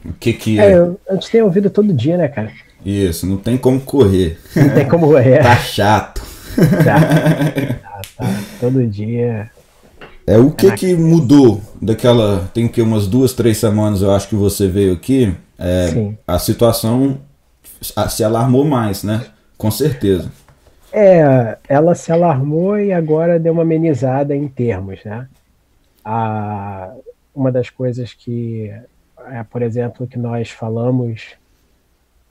O que a gente tem ouvido todo dia, né, cara? Isso, não tem como correr. Não tem como correr. Tá chato. Tá. Todo dia. O que mudou daquela... Tem que umas 2-3 semanas eu acho que você veio aqui. Sim. A situação se alarmou mais, né? Com certeza. Ela se alarmou e agora deu uma amenizada em termos, né? Uma das coisas que, por exemplo, que nós falamos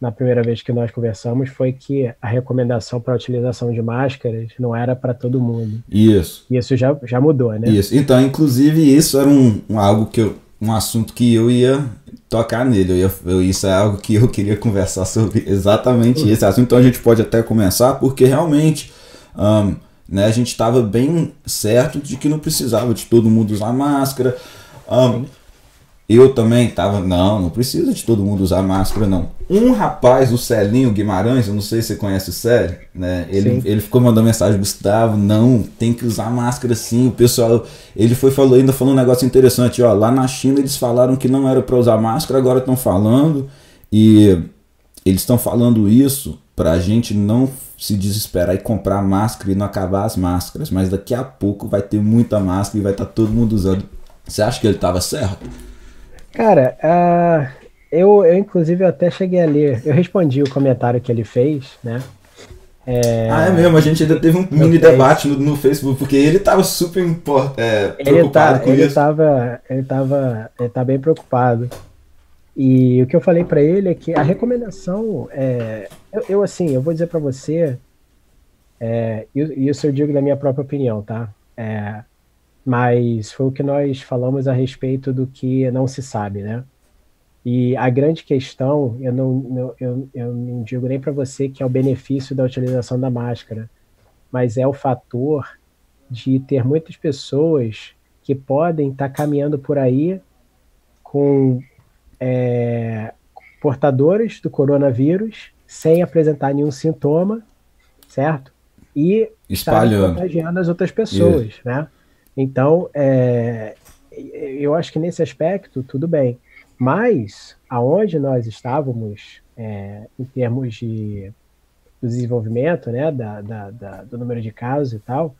na primeira vez que nós conversamos foi que a recomendação para a utilização de máscaras não era para todo mundo. Isso. Isso já mudou, né? Isso. Então, inclusive, isso era um assunto que eu ia tocar nele. Isso é algo que eu queria conversar sobre exatamente esse assunto. Então, a gente pode até começar, porque realmente né, a gente estava bem certo de que não precisava de todo mundo usar máscara. Eu também tava, não precisa de todo mundo usar máscara, não. Um rapaz, o Celinho Guimarães, eu não sei se você conhece o Célio, né? Ele ficou mandando mensagem, Gustavo, não, tem que usar máscara sim. O pessoal, ele ainda falou um negócio interessante, ó, lá na China eles falaram que não era para usar máscara, agora estão falando, e eles estão falando isso pra gente não se desesperar e comprar máscara e não acabar as máscaras, mas daqui a pouco vai ter muita máscara e vai estar todo mundo usando. Você acha que ele tava certo? Cara, eu inclusive até cheguei a ler, eu respondi o comentário que ele fez, né? É mesmo, a gente ainda teve um mini debate no Facebook, porque ele tava super preocupado com isso. Ele tá bem preocupado. E o que eu falei para ele é que a recomendação, eu vou dizer para você, isso eu digo da minha própria opinião, tá? Mas foi o que nós falamos a respeito do que não se sabe, né? E a grande questão, eu não digo nem para você que é o benefício da utilização da máscara, mas é o fator de ter muitas pessoas que podem estar caminhando por aí com portadores do coronavírus sem apresentar nenhum sintoma, certo? E espalhando, contagiando as outras pessoas, né? Então, eu acho que nesse aspecto, tudo bem. Mas, aonde nós estávamos, em termos do desenvolvimento, né, do número de casos e tal,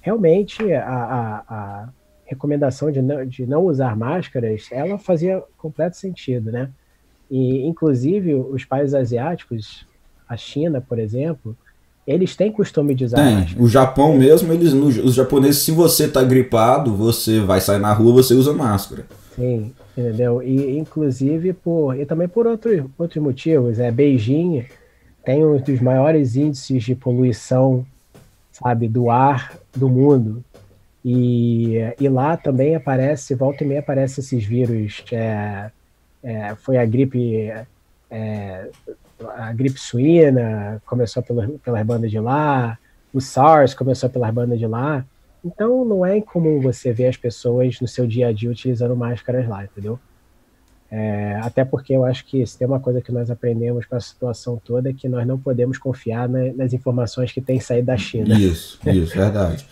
realmente a recomendação de não usar máscaras, ela fazia completo sentido, né? E, inclusive, os países asiáticos, a China, por exemplo, eles têm costume de usar máscara. O Japão mesmo, os japoneses, se você tá gripado, você vai sair na rua, você usa máscara. Sim, entendeu? E inclusive e também por outros motivos. Beijing tem um dos maiores índices de poluição, sabe, do ar do mundo. E lá também volta e meia aparece esses vírus. Foi a gripe suína começou pelas bandas de lá, o SARS começou pelas bandas de lá, então não é incomum você ver as pessoas no seu dia a dia utilizando máscaras lá, entendeu? Até porque eu acho que se tem uma coisa que nós aprendemos com a situação toda é que nós não podemos confiar nas informações que têm saído da China. Isso, verdade.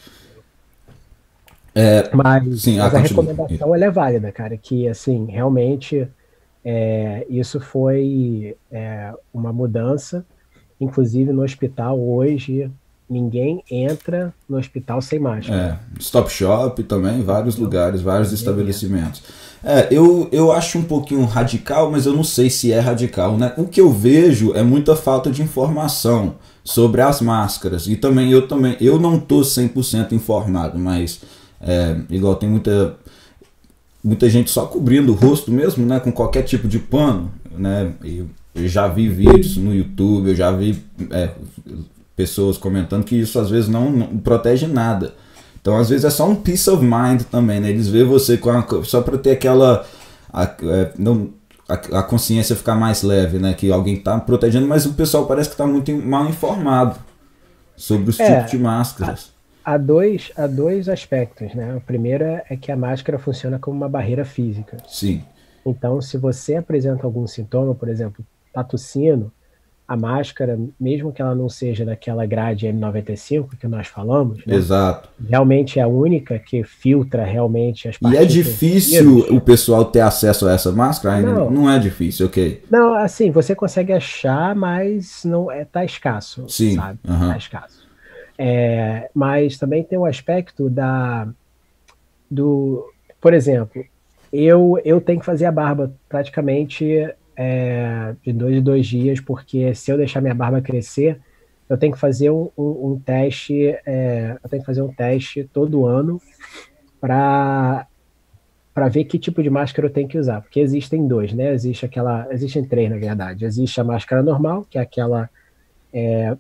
Sim, Mas a continua. recomendação ela é válida, cara, que assim, realmente isso foi uma mudança. Inclusive no hospital hoje, ninguém entra no hospital sem máscara. Stop Shop também, vários Entendeu? lugares, vários Ninguém entra. estabelecimentos. Eu acho um pouquinho radical, mas eu não sei se é radical, né? O que eu vejo é muita falta de informação sobre as máscaras. E eu não tô 100% informado, mas igual tem muita gente só cobrindo o rosto mesmo, né, com qualquer tipo de pano, né? Eu já vi vídeos no YouTube, eu já vi pessoas comentando que isso às vezes não protege nada. Então às vezes é só um peace of mind também, né? Eles veem você só para ter aquela a consciência ficar mais leve, né? Que alguém está protegendo, mas o pessoal parece que está muito mal informado sobre os tipos de máscaras. Há dois aspectos, né? O primeiro é que a máscara funciona como uma barreira física. Sim. Então, se você apresenta algum sintoma, por exemplo, tá tossindo, a máscara, mesmo que ela não seja daquela grade N95 que nós falamos, né? Exato. Realmente é a única que filtra realmente as E é partículas. difícil o pessoal ter acesso a essa máscara? Não é difícil, ok. Não, assim, você consegue achar, mas não tá escasso, Sim. sabe? Tá escasso. Mas também tem o aspecto por exemplo, eu tenho que fazer a barba praticamente de 2 em 2 dias, porque se eu deixar minha barba crescer, eu tenho que fazer um teste, eu tenho que fazer um teste todo ano para ver que tipo de máscara eu tenho que usar, porque existem dois, né? Existem três, na verdade. Existe a máscara normal, que é aquela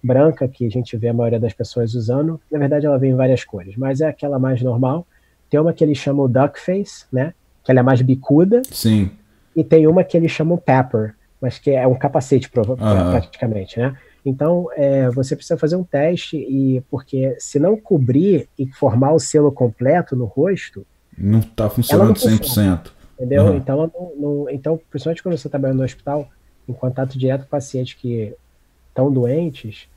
branca que a gente vê a maioria das pessoas usando. Na verdade, ela vem em várias cores, mas é aquela mais normal. Tem uma que eles chamam duck face, né? Que ela é mais bicuda. Sim. E tem uma que eles chamam pepper, mas que é um capacete praticamente, né? Então, você precisa fazer um teste, porque se não cobrir e formar o selo completo no rosto, não está funcionando 100%. Entendeu? Então, então, principalmente quando você está trabalhando no hospital, em contato direto com pacientes que estão doentes,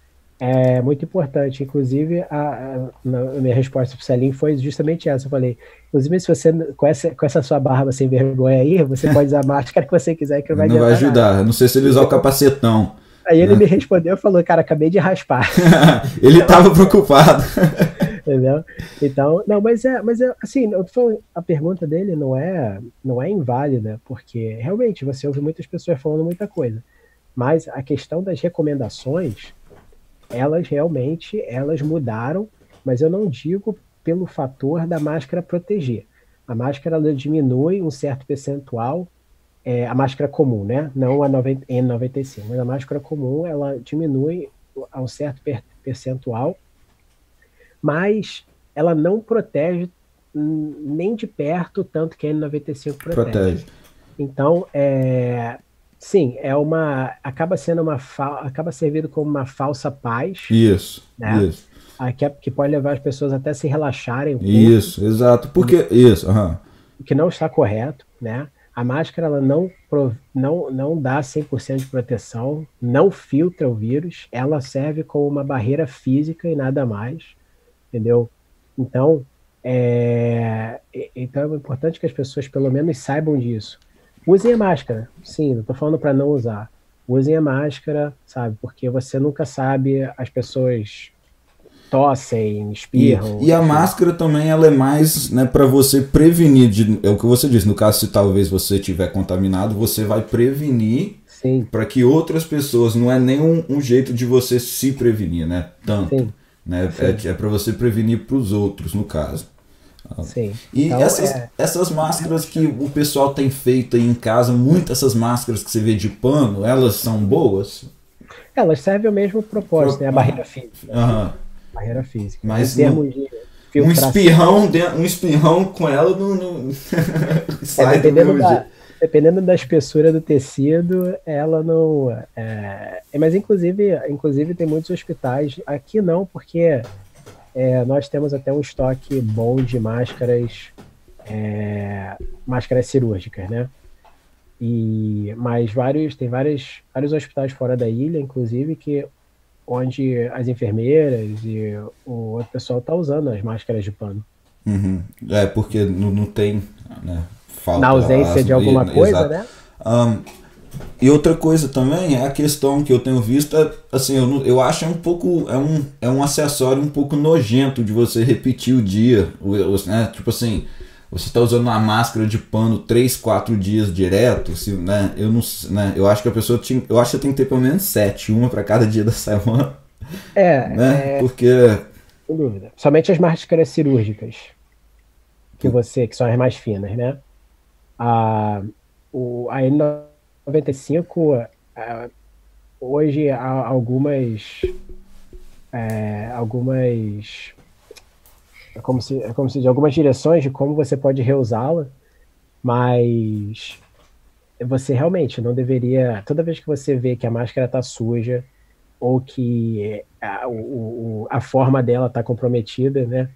é muito importante. Inclusive, a minha resposta para o Celinho foi justamente essa. Eu falei, inclusive, se você, com essa sua barba sem vergonha aí, você pode usar a máscara que você quiser, que não vai ajudar. Nada. Não sei se ele usar o capacetão. Aí ele me respondeu e falou, cara, acabei de raspar. Ele estava preocupado. Entendeu? Então, não, mas assim, a pergunta dele não é inválida, porque realmente você ouve muitas pessoas falando muita coisa. Mas a questão das recomendações, elas mudaram, mas eu não digo pelo fator da máscara proteger. A máscara ela diminui um certo percentual, a máscara comum, né? Não a N95, mas a máscara comum ela diminui a um certo percentual, mas ela não protege nem de perto tanto que a N95 protege. Então, sim, acaba servindo como uma falsa paz. Isso, né? isso. Que pode levar as pessoas até a se relaxarem um pouco. Isso, exato. Porque isso, que não está correto, né? A máscara ela não dá 100% de proteção, não filtra o vírus, ela serve como uma barreira física e nada mais, entendeu? Então, então é importante que as pessoas pelo menos saibam disso. Usem a máscara, sim, não estou falando para não usar. Usem a máscara, sabe? Porque você nunca sabe, as pessoas tossem, espirram. E a máscara também ela é mais, né, para você prevenir, é o que você disse, no caso se talvez você estiver contaminado, você vai prevenir para que outras pessoas, não é nem um jeito de você se prevenir, né? Tanto. Sim. Né? É para você prevenir para os outros, no caso. Sim. E então, essas máscaras que o pessoal tem feito aí em casa, muitas essas máscaras que você vê de pano, elas são boas? Elas servem ao mesmo propósito, né? A barreira física. Barreira física. Mas em termos de um espirrão com ela não sai do mesmo jeito. Dependendo da espessura do tecido, ela não... mas inclusive tem muitos hospitais, aqui não, porque nós temos até um estoque bom de máscaras cirúrgicas, né? Mas tem vários hospitais fora da ilha, inclusive, onde as enfermeiras e o outro pessoal está usando as máscaras de pano. Uhum. É, porque não tem, né, Na falta... ausência de alguma coisa, exato. né? E outra coisa também é a questão que eu tenho visto, assim, eu acho um pouco, é um acessório um pouco nojento de você repetir o dia, né? Tipo assim, você está usando uma máscara de pano 3, 4 dias direto, se, né? Eu não, né? Eu acho que a pessoa tinha, eu acho que tem que ter pelo menos 7, uma para cada dia da semana, né? Porque Sem dúvida. Somente as máscaras cirúrgicas que são as mais finas, né? A, a N95, hoje há algumas é como se de algumas direções de como você pode reusá-la, mas você realmente não deveria, toda vez que você vê que a máscara está suja ou que a forma dela está comprometida, né?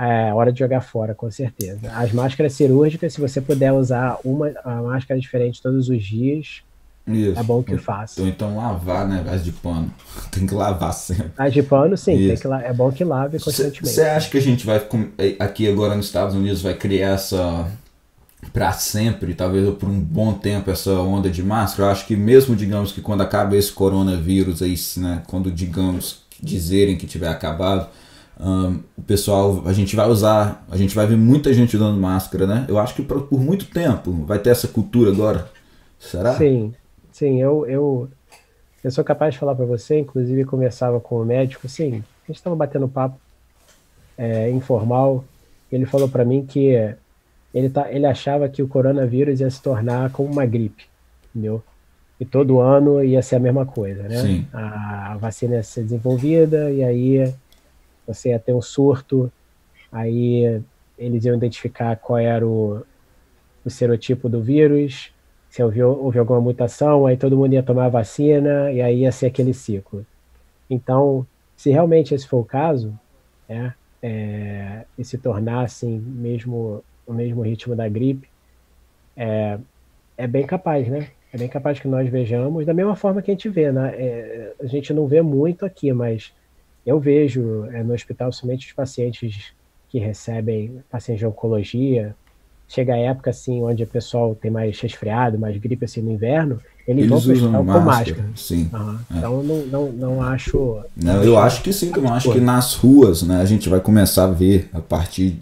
É hora de jogar fora, com certeza. As máscaras cirúrgicas, se você puder usar a máscara diferente todos os dias, é isso. bom que faça. Ou então lavar, né, ao invés de pano. Tem que lavar sempre. As de pano, sim, Isso. é bom que lave constantemente. Você acha que a gente vai, aqui agora nos Estados Unidos, vai criar essa, para sempre, talvez por um bom tempo, essa onda de máscara? Eu acho que mesmo, digamos que quando acaba esse coronavírus aí, né, quando, digamos, dizerem que tiver acabado, o pessoal, a gente vai ver muita gente usando máscara, né? Eu acho que por muito tempo vai ter essa cultura agora. Será? Sim, eu sou capaz de falar para você, inclusive conversava com o médico, assim, a gente estava batendo papo informal, ele falou para mim que ele achava que o coronavírus ia se tornar como uma gripe, entendeu? E todo ano ia ser a mesma coisa, né? Sim. A vacina ia ser desenvolvida e aí você ia ter um surto, aí eles iam identificar qual era o serotipo do vírus, se houve alguma mutação, aí todo mundo ia tomar a vacina e aí ia ser aquele ciclo. Então, se realmente esse for o caso, né, e se tornar assim, o mesmo ritmo da gripe, é bem capaz, né? É bem capaz que nós vejamos, da mesma forma que a gente vê, né? A gente não vê muito aqui, mas eu vejo no hospital somente os pacientes que recebem, pacientes de oncologia, chega a época assim, onde o pessoal tem mais resfriado, mais gripe assim no inverno, eles vão para o hospital com máscara. Sim. Então não acho... Não, eu acho que sim, eu acho que nas ruas, né, a gente vai começar a ver a partir...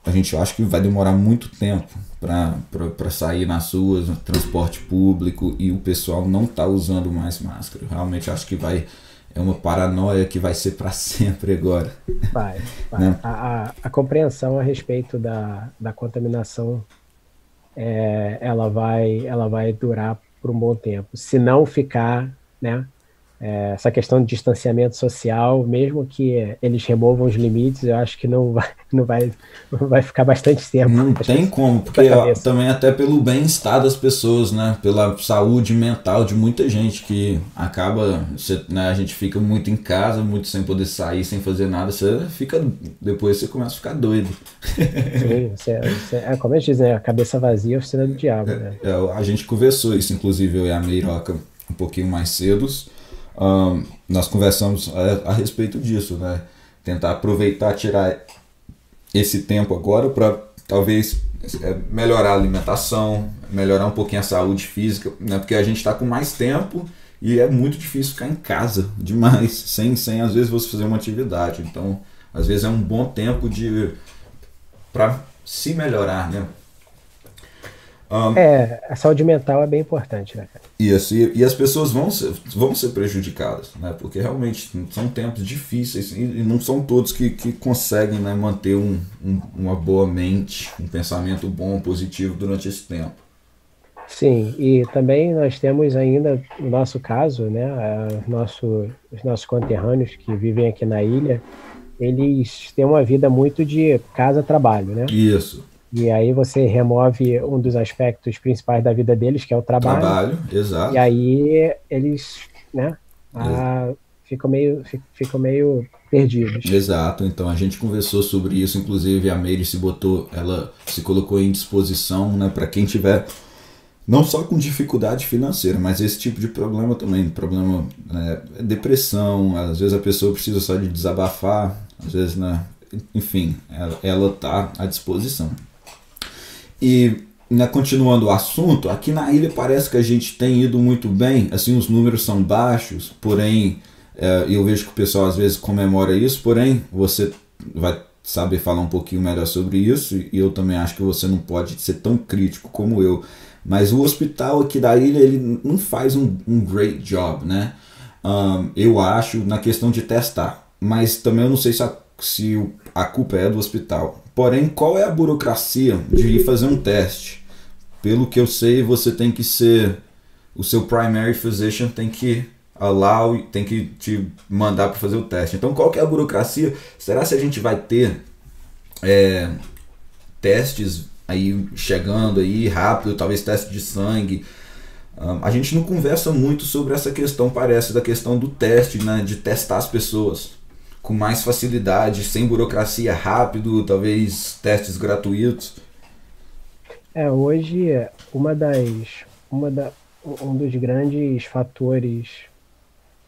A gente acha que vai demorar muito tempo para sair nas ruas, no transporte público, e o pessoal não está usando mais máscara. Realmente acho que é uma paranoia que vai ser para sempre agora. Vai. Né? A compreensão a respeito da contaminação, ela vai durar por um bom tempo. Se não ficar, né, essa questão de distanciamento social, mesmo que eles removam os limites, eu acho que não vai ficar bastante tempo. Não tem como, porque também até pelo bem-estar das pessoas, né? Pela saúde mental de muita gente que acaba, né, a gente fica muito em casa, muito sem poder sair, sem fazer nada, depois você começa a ficar doido. Sim, como eles dizem, a cabeça vazia é a oficina do diabo, né? A gente conversou isso, inclusive eu e a Meiroca, um pouquinho mais cedo. Nós conversamos a respeito disso, né? Tentar aproveitar, tirar esse tempo agora para talvez melhorar a alimentação, melhorar um pouquinho a saúde física, né? Porque a gente está com mais tempo e é muito difícil ficar em casa demais, sem às vezes você fazer uma atividade. Então, às vezes é um bom tempo para se melhorar, né? A saúde mental é bem importante, né, cara? Isso, e as pessoas vão ser prejudicadas, né? Porque realmente são tempos difíceis e não são todos que conseguem, né, manter uma boa mente, um pensamento bom, positivo durante esse tempo. Sim, e também nós temos ainda, no nosso caso, né, os nossos conterrâneos que vivem aqui na ilha, eles têm uma vida muito de casa-trabalho, né? Isso. E aí você remove um dos aspectos principais da vida deles, que é o trabalho. Trabalho, exato. E aí eles, né, ficam meio perdidos. Exato, então a gente conversou sobre isso, inclusive a Meire ela se colocou em disposição, né, para quem tiver não só com dificuldade financeira, mas esse tipo de problema também, depressão, às vezes a pessoa precisa só de desabafar, às vezes, né, enfim, ela tá à disposição. E, né, continuando o assunto, aqui na ilha parece que a gente tem ido muito bem, assim, os números são baixos, porém, eu vejo que o pessoal às vezes comemora isso, porém, você vai saber falar um pouquinho melhor sobre isso, e eu também acho que você não pode ser tão crítico como eu, mas o hospital aqui da ilha, ele não faz um great job, né? Eu acho, na questão de testar, mas também eu não sei se a culpa é do hospital. Porém, qual é a burocracia de ir fazer um teste? Pelo que eu sei, você tem que ser, o seu primary physician tem que tem que te mandar para fazer o teste. Então, qual que é a burocracia? Será que a gente vai ter testes aí chegando aí rápido, talvez teste de sangue? A gente não conversa muito sobre essa questão, parece, da questão do teste, né, de testar as pessoas com mais facilidade, sem burocracia, rápido, talvez testes gratuitos. Hoje um dos grandes fatores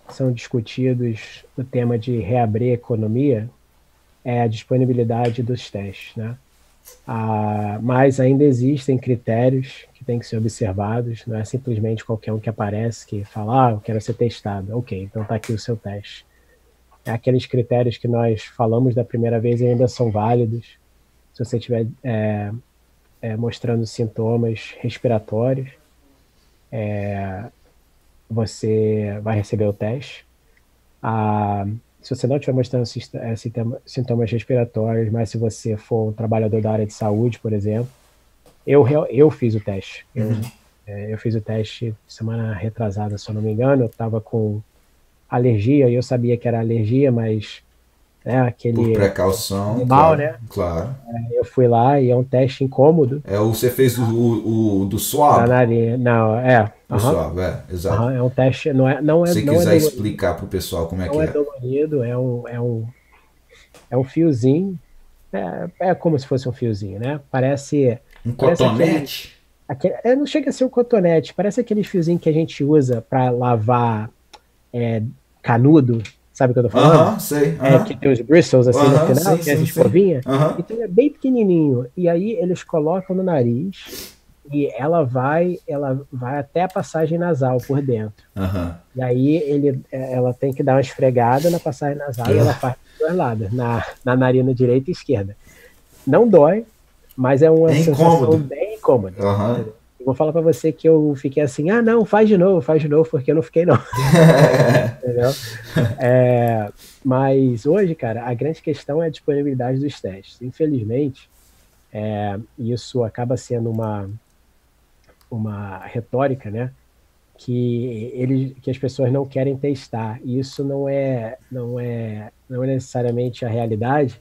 que são discutidos no tema de reabrir a economia é a disponibilidade dos testes, né? Mas ainda existem critérios que têm que ser observados, não é simplesmente qualquer um que aparece que fala, eu quero ser testado. Ok, então está aqui o seu teste. Aqueles critérios que nós falamos da primeira vez ainda são válidos. Se você estiver mostrando sintomas respiratórios, você vai receber o teste. Se você não estiver mostrando sintomas respiratórios, mas se você for um trabalhador da área de saúde, por exemplo, eu fiz o teste. Eu fiz o teste semana retrasada, se eu não me engano. Eu estava com alergia, e eu sabia que era alergia, mas por precaução, mal, claro, né? Claro. Eu fui lá e é um teste incômodo. Você fez o do swab? Da nariz. Não, O swab, exato. É um teste, não é. Se quiser explicar para o pessoal como é que é. Não é dolorido, é um fiozinho. É como se fosse um fiozinho, né? Parece cotonete? Não chega a ser um cotonete, parece aqueles fiozinhos que a gente usa para lavar canudo. Sabe o que eu tô falando? Sei. Que tem os bristles assim no final, sim, que é as escovinhas. Então é bem pequenininho. E aí eles colocam no nariz e ela vai até a passagem nasal por dentro. E aí ela tem que dar uma esfregada na passagem nasal e ela faz dos dois lados, na narina direita e esquerda. Não dói, mas é uma sensação bem incômoda. Eu vou falar para você que eu fiquei assim, não, faz de novo, porque eu não fiquei não. Entendeu? Mas hoje, cara, a grande questão é a disponibilidade dos testes. Infelizmente, isso acaba sendo uma retórica, né? Que as pessoas não querem testar. E isso não é necessariamente a realidade,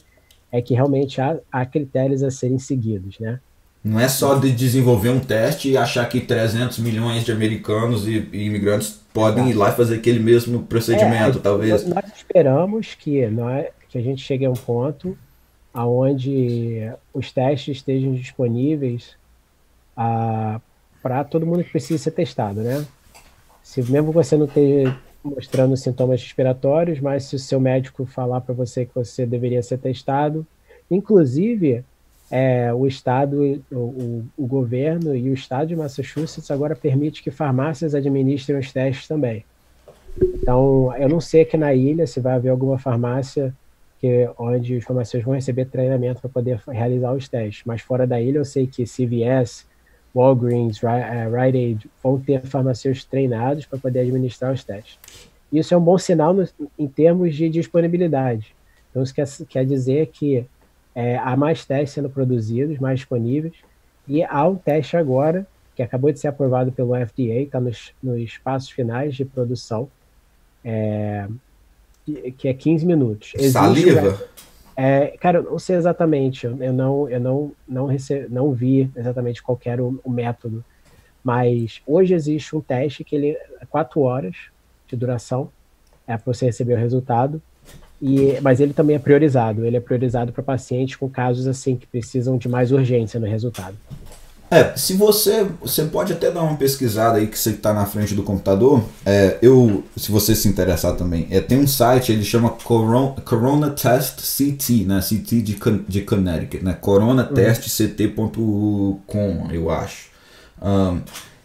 é que realmente há critérios a serem seguidos, né? Não é só de desenvolver um teste e achar que 300 milhões de americanos e imigrantes podem ir lá e fazer aquele mesmo procedimento, talvez. Nós esperamos que a gente chegue a um ponto onde os testes estejam disponíveis para todo mundo que precisa ser testado, né? Se mesmo você não esteja mostrando sintomas respiratórios, mas se o seu médico falar para você que você deveria ser testado, inclusive o estado, o governo e o estado de Massachusetts agora permite que farmácias administrem os testes também. Então, eu não sei aqui na ilha se vai haver alguma farmácia onde os farmacêuticos vão receber treinamento para poder realizar os testes, mas fora da ilha eu sei que CVS, Walgreens, Rite Aid vão ter farmacêuticos treinados para poder administrar os testes. Isso é um bom sinal em termos de disponibilidade. Então, isso quer dizer que há mais testes sendo produzidos, mais disponíveis, e há um teste agora, que acabou de ser aprovado pelo FDA, está nos passos finais de produção, que é 15 minutos. Saliva? Cara, eu não sei exatamente, eu não vi exatamente qual era o método, mas hoje existe um teste que ele é 4 horas de duração, para você receber o resultado, mas ele também é priorizado. Ele é priorizado para pacientes com casos assim que precisam de mais urgência no resultado. Se você pode até dar uma pesquisada aí que você está na frente do computador, se você se interessar também, tem um site, ele chama Corona Test CT, né, CT de Connecticut, né, coronatestct.com, eu acho.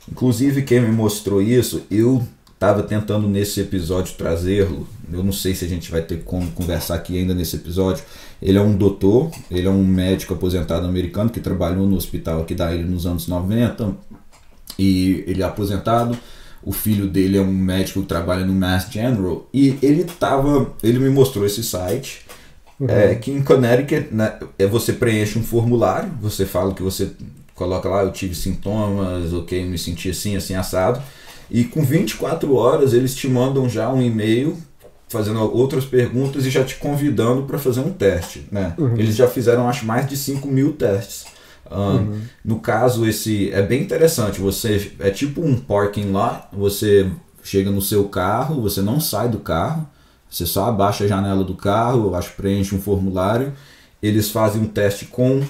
Inclusive quem me mostrou isso, eu estava tentando nesse episódio trazê-lo, eu não sei se a gente vai ter como conversar aqui ainda nesse episódio. Ele é um doutor, ele é um médico aposentado americano que trabalhou no hospital aqui da ilha nos anos 90 e ele é aposentado. O filho dele é um médico que trabalha no Mass General e ele me mostrou esse site, que em Connecticut, né, você preenche um formulário, você fala que você coloca lá, eu tive sintomas, ok, me senti assim, assim, assado, e com 24 horas eles te mandam já um e-mail fazendo outras perguntas e já te convidando para fazer um teste, né? Eles já fizeram, acho, mais de 5.000 testes. No caso, esse é bem interessante. Você é tipo um parking lot. Você chega no seu carro, você não sai do carro, você só abaixa a janela do carro, eu acho, preenche um formulário. Eles fazem um teste com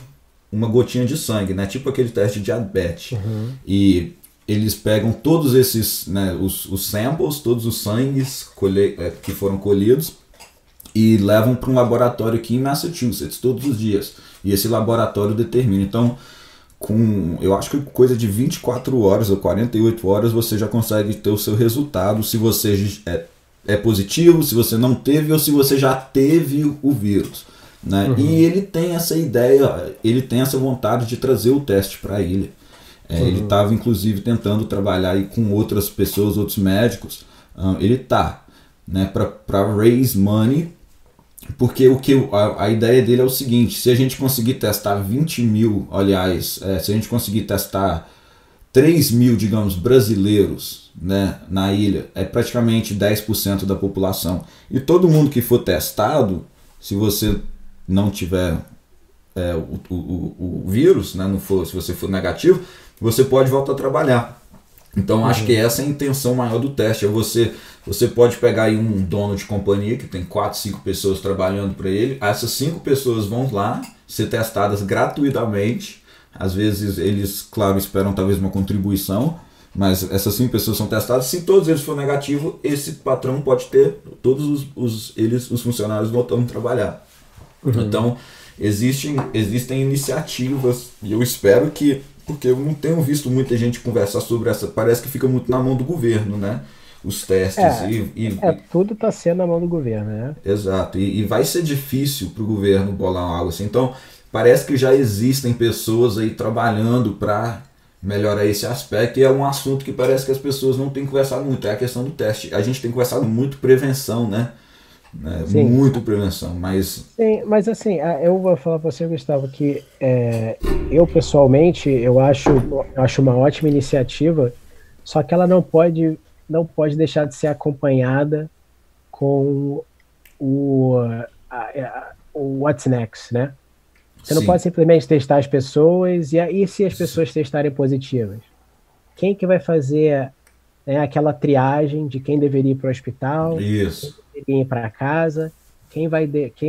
uma gotinha de sangue, né? Tipo aquele teste de diabetes. E eles pegam todos esses, né, os samples, todos os sangues que foram colhidos e levam para um laboratório aqui em Massachusetts todos os dias. E esse laboratório determina. Então, eu acho que coisa de 24 horas ou 48 horas você já consegue ter o seu resultado, se você é positivo, se você não teve ou se você já teve o vírus, né? E ele tem essa ideia, ele tem essa vontade de trazer o teste para a ilha. Ele estava inclusive tentando trabalhar aí com outras pessoas, outros médicos. Ele né, para raise money, porque a ideia dele é o seguinte: se a gente conseguir testar 20 mil, aliás, se a gente conseguir testar 3 mil, digamos, brasileiros, né, na ilha, é praticamente 10% da população. E todo mundo que for testado, se você não tiver o vírus, né, se você for negativo, você pode voltar a trabalhar. Então acho que essa é a intenção maior do teste. Você pode pegar aí um dono de companhia que tem 4, 5 pessoas trabalhando para ele. Essas 5 pessoas vão lá ser testadas gratuitamente. Às vezes eles, claro, esperam talvez uma contribuição, mas essas 5 pessoas são testadas. Se todos eles for negativo, esse patrão pode ter todos os funcionários voltando a trabalhar. Então existem iniciativas e eu espero que, porque eu não tenho visto muita gente conversar sobre essa, parece que fica muito na mão do governo, né? Os testes tudo está sendo na mão do governo, né? Exato, e vai ser difícil para o governo bolar algo assim. Então parece que já existem pessoas aí trabalhando para melhorar esse aspecto, e é um assunto que parece que as pessoas não têm conversado muito, é a questão do teste. A gente tem conversado muito prevenção, né? Muito prevenção, mas... Sim, mas assim, eu vou falar para você, Gustavo, que eu pessoalmente, eu acho uma ótima iniciativa, só que ela não pode deixar de ser acompanhada com o what's next, né? Você não pode simplesmente testar as pessoas, e se as pessoas testarem positivas? Quem que vai fazer aquela triagem de quem deveria ir para o hospital? Isso. Quem deveria ir para casa? Quem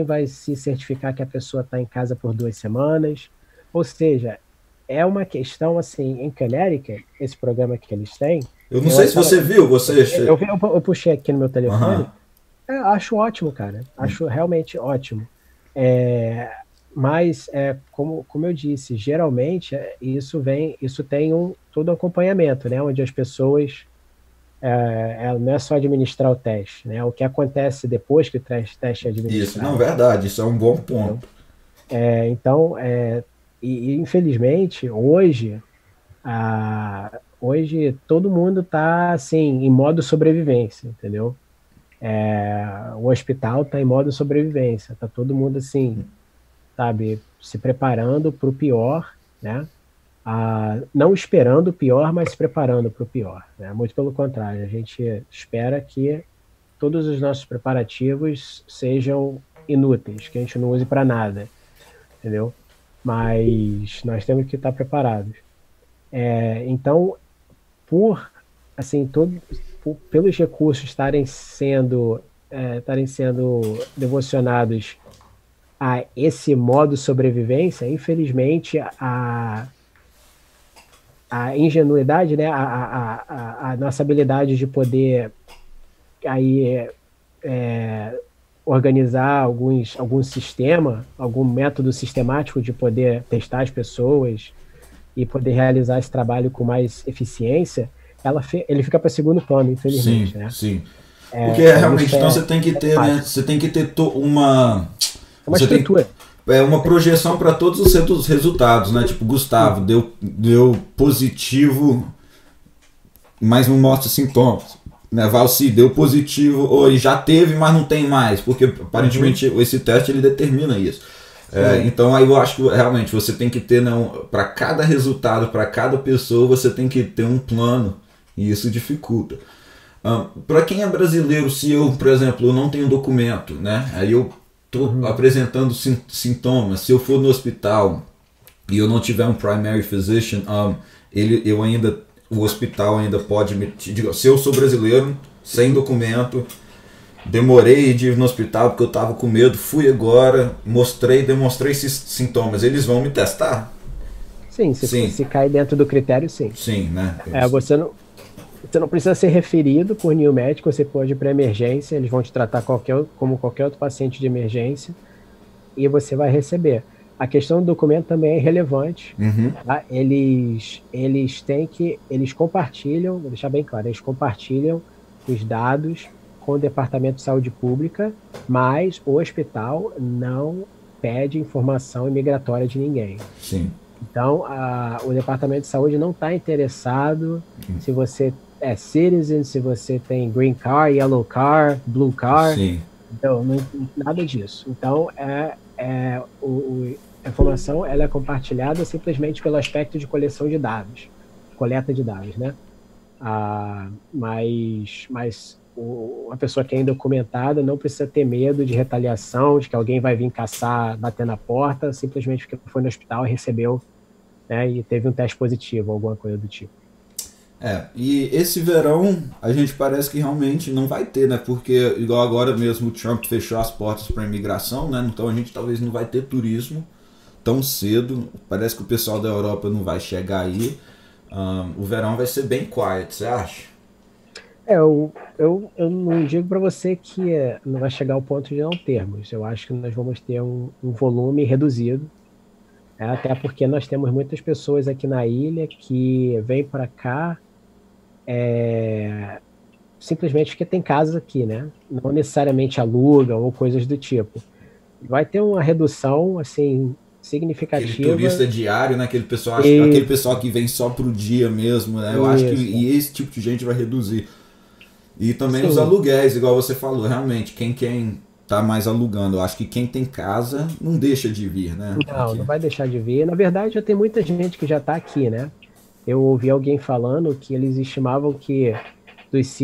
vai se certificar que a pessoa está em casa por 2 semanas? Ou seja, é uma questão, assim, em Connecticut, esse programa que eles têm... Eu não sei se você viu, Eu puxei aqui no meu telefone, acho ótimo, cara, acho realmente ótimo. Mas, como eu disse, geralmente isso tem todo um acompanhamento, né, onde as pessoas, não é só administrar o teste, né, o que acontece depois que o teste é administrado. Isso, não, verdade, isso é um bom ponto. Então, infelizmente, hoje todo mundo está assim, em modo sobrevivência, entendeu? O hospital está em modo sobrevivência, está todo mundo assim, sabe, se preparando para o pior, né? Não esperando o pior, mas se preparando para o pior, né? Muito pelo contrário, a gente espera que todos os nossos preparativos sejam inúteis, que a gente não use para nada, entendeu? Mas nós temos que estar preparados. Então, pelos recursos estarem sendo devocionados a esse modo sobrevivência, infelizmente a ingenuidade, né, a nossa habilidade de poder aí organizar algum sistema, algum método sistemático de poder testar as pessoas e poder realizar esse trabalho com mais eficiência, ele fica para segundo plano, infelizmente, Sim, né? sim. Porque realmente, então você tem que ter, né? fácil. Você tem que ter uma Uma você tem estrutura. uma projeção para todos os resultados, né? Tipo, Gustavo, deu positivo, mas não mostra sintomas. Né? Valci, deu positivo, ou já teve, mas não tem mais, porque aparentemente esse teste ele determina isso. Então aí eu acho que realmente você tem que ter, para cada resultado, para cada pessoa, você tem que ter um plano, e isso dificulta. Para quem é brasileiro, se eu, por exemplo, eu não tenho documento, né? Aí eu estou apresentando sintomas, se eu for no hospital e eu não tiver um primary physician, o hospital ainda pode me... Se eu sou brasileiro, sem documento, demorei de ir no hospital porque eu estava com medo, fui agora, demonstrei esses sintomas, eles vão me testar? Sim, se cai dentro do critério, sim. Sim, né? Você não precisa ser referido por nenhum médico, você pode ir para emergência, eles vão te tratar como qualquer outro paciente de emergência e você vai receber. A questão do documento também é relevante. Tá? Eles compartilham, vou deixar bem claro, eles compartilham os dados com o Departamento de Saúde Pública, mas o hospital não pede informação imigratória de ninguém. Sim. Então, o Departamento de Saúde não está interessado se você é citizen, se você tem green card, yellow card, blue card. Sim. Então, nada disso. Então, a informação ela é compartilhada simplesmente pelo aspecto de coleção de dados, coleta de dados, né? Mas a pessoa que é indocumentada não precisa ter medo de retaliação, de que alguém vai vir caçar, bater na porta, simplesmente porque foi no hospital e recebeu, né, e teve um teste positivo, alguma coisa do tipo. E esse verão a gente parece que realmente não vai ter, né? Porque igual agora mesmo o Trump fechou as portas para a imigração, né? Então a gente talvez não vai ter turismo tão cedo. Parece que o pessoal da Europa não vai chegar aí. O verão vai ser bem quiet, você acha? Eu não digo para você que não vai chegar ao ponto de não termos. Eu acho que nós vamos ter um volume reduzido, até porque nós temos muitas pessoas aqui na ilha que vêm para cá simplesmente porque tem casas aqui, né? Não necessariamente alugam ou coisas do tipo. Vai ter uma redução assim significativa. Aquele turista diário, né? Aquele pessoal que vem só pro dia mesmo, né? Eu acho que esse tipo de gente vai reduzir. E também os aluguéis, igual você falou, realmente, quem tá mais alugando, eu acho que quem tem casa não deixa de vir, né? Não vai deixar de vir. Na verdade, já tem muita gente que já tá aqui, né? Eu ouvi alguém falando que eles estimavam que dos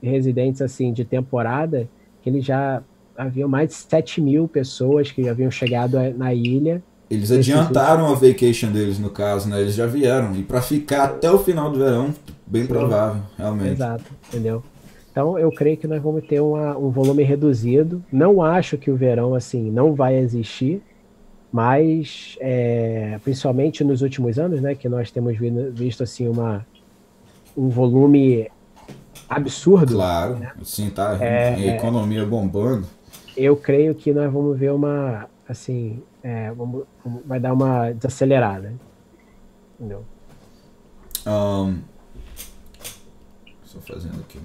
residentes assim de temporada, que eles já haviam mais de 7.000 pessoas que já haviam chegado na ilha. Eles adiantaram a vacation deles, no caso, né? Eles já vieram. E para ficar até o final do verão, bem provável, realmente. Exato, entendeu? Então, eu creio que nós vamos ter um volume reduzido. Não acho que o verão, assim, não vai existir, mas, principalmente nos últimos anos, né, que nós temos visto, assim, um volume absurdo. Claro, né? Assim, tá a economia bombando. Eu creio que nós vamos ver assim, vai dar uma desacelerada, entendeu? Só fazendo aqui.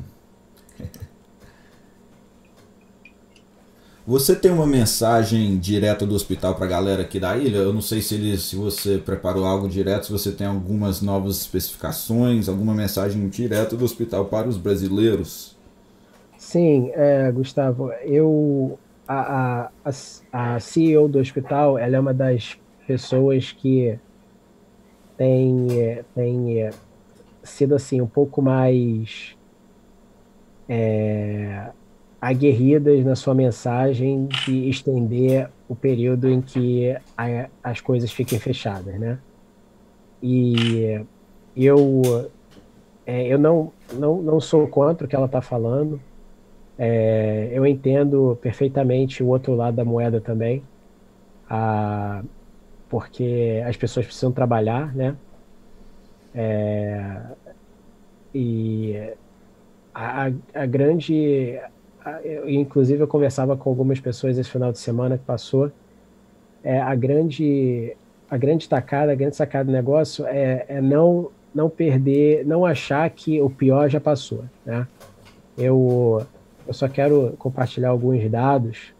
Você tem uma mensagem direta do hospital para a galera aqui da ilha? Eu não sei se você preparou algo direto, se você tem algumas novas especificações, alguma mensagem direta do hospital para os brasileiros. Sim, Gustavo, a CEO do hospital, ela é uma das pessoas que tem sido assim um pouco mais aguerridas na sua mensagem de estender o período em que as coisas fiquem fechadas, né? E eu não sou contra o que ela está falando. Eu entendo perfeitamente o outro lado da moeda também, porque as pessoas precisam trabalhar, né? E a grande... inclusive eu conversava com algumas pessoas esse final de semana que passou, a grande sacada do negócio é não perder, não achar que o pior já passou, né? Eu só quero compartilhar alguns dados,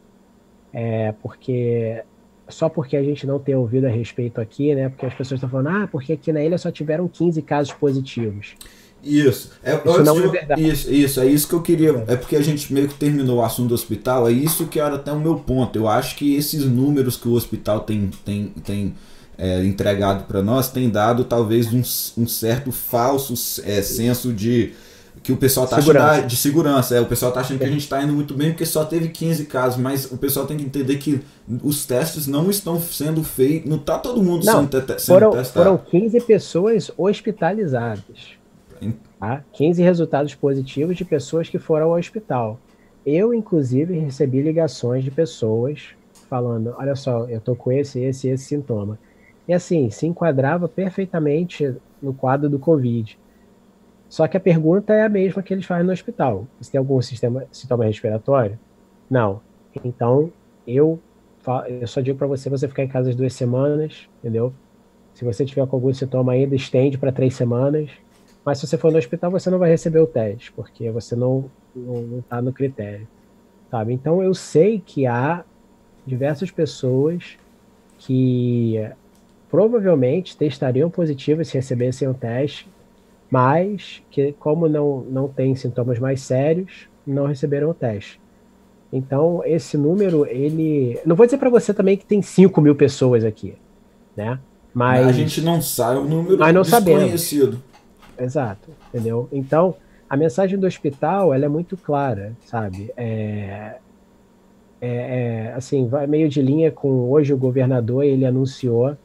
só porque a gente não tem ouvido a respeito aqui, né? Porque as pessoas estão falando, porque aqui na ilha só tiveram 15 casos positivos. Isso. Isso não é verdade. Isso, é isso que eu queria. É porque a gente meio que terminou o assunto do hospital, é isso que era até o meu ponto. Eu acho que esses números que o hospital tem entregado para nós tem dado talvez um certo falso senso de que o pessoal tá achando de segurança. O pessoal tá achando que a gente tá indo muito bem porque só teve 15 casos, mas o pessoal tem que entender que os testes não estão sendo feitos, não tá todo mundo sendo testado. Foram 15 pessoas hospitalizadas. Tá? 15 resultados positivos de pessoas que foram ao hospital. Eu, inclusive, recebi ligações de pessoas falando, olha só, eu tô com esse sintoma. E assim, se enquadrava perfeitamente no quadro do Covid. Só que a pergunta é a mesma que eles fazem no hospital. Você tem algum sintoma respiratório? Não. Então, eu só digo para você ficar em casa as 2 semanas, entendeu? Se você tiver com algum sintoma ainda, estende para 3 semanas. Mas se você for no hospital, você não vai receber o teste, porque você não está no critério, sabe? Então, eu sei que há diversas pessoas que provavelmente testariam positivo se recebessem o teste, mas que, como não tem sintomas mais sérios, não receberam o teste. Então, esse número, não vou dizer para você também que tem 5.000 pessoas aqui, né? Mas a gente não sabe o número desconhecido. Sabemos. Exato, entendeu? Então, a mensagem do hospital, ela é muito clara, sabe? Assim, vai meio de linha com hoje o governador, ele anunciou,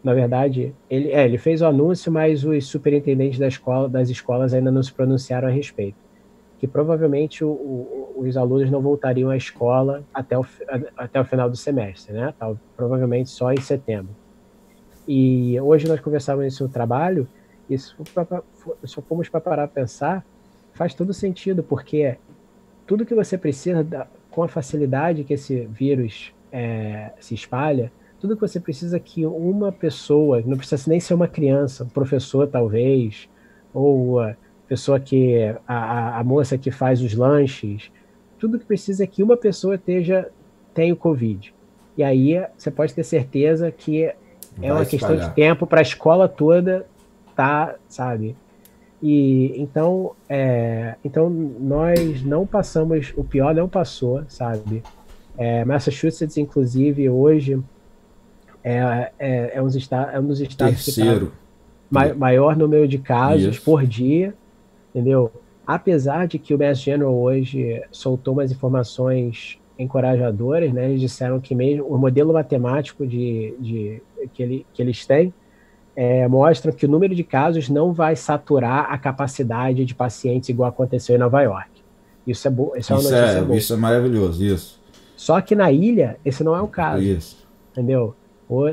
na verdade, ele fez o anúncio, mas os superintendentes das escolas ainda não se pronunciaram a respeito, que provavelmente os alunos não voltariam à escola até o final do semestre, né? Provavelmente só em setembro. E hoje nós conversávamos isso no trabalho, e se formos para parar para pensar, faz todo sentido, porque tudo que você precisa, com a facilidade que esse vírus se espalha, tudo que você precisa que uma pessoa, não precisa nem ser uma criança, um professor talvez, ou a pessoa a moça que faz os lanches, tudo que precisa é que uma pessoa tenha o Covid. E aí você pode ter certeza que é uma questão de tempo para a escola toda sabe? E então nós não passamos, o pior não passou, sabe? Massachusetts, inclusive, hoje é um dos estados Terceiro. que está maior número de casos por dia, entendeu? Apesar de que o Mass General hoje soltou umas informações encorajadoras, né? Eles disseram que mesmo o modelo matemático que eles têm mostra que o número de casos não vai saturar a capacidade de pacientes igual aconteceu em Nova York. Isso é uma notícia boa. Isso é maravilhoso, isso. Só que na ilha, esse não é o caso. Isso. Entendeu?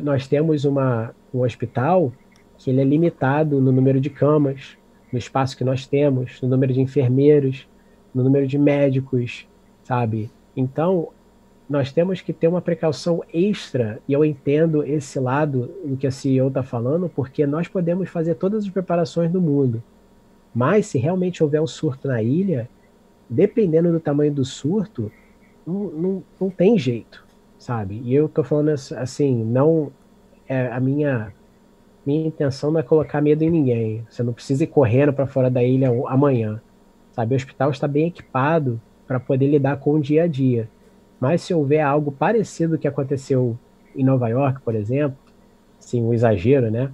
Nós temos um hospital que ele é limitado no número de camas, no espaço que nós temos, no número de enfermeiros, no número de médicos, sabe? Então, nós temos que ter uma precaução extra, e eu entendo esse lado do que a CEO está falando, porque nós podemos fazer todas as preparações do mundo, mas se realmente houver um surto na ilha, dependendo do tamanho do surto, não tem jeito, sabe? E eu estou falando assim, a minha intenção não é colocar medo em ninguém, você não precisa ir correndo para fora da ilha amanhã, sabe? O hospital está bem equipado para poder lidar com o dia a dia. Mas se houver algo parecido que aconteceu em Nova York, por exemplo, assim, um exagero, né?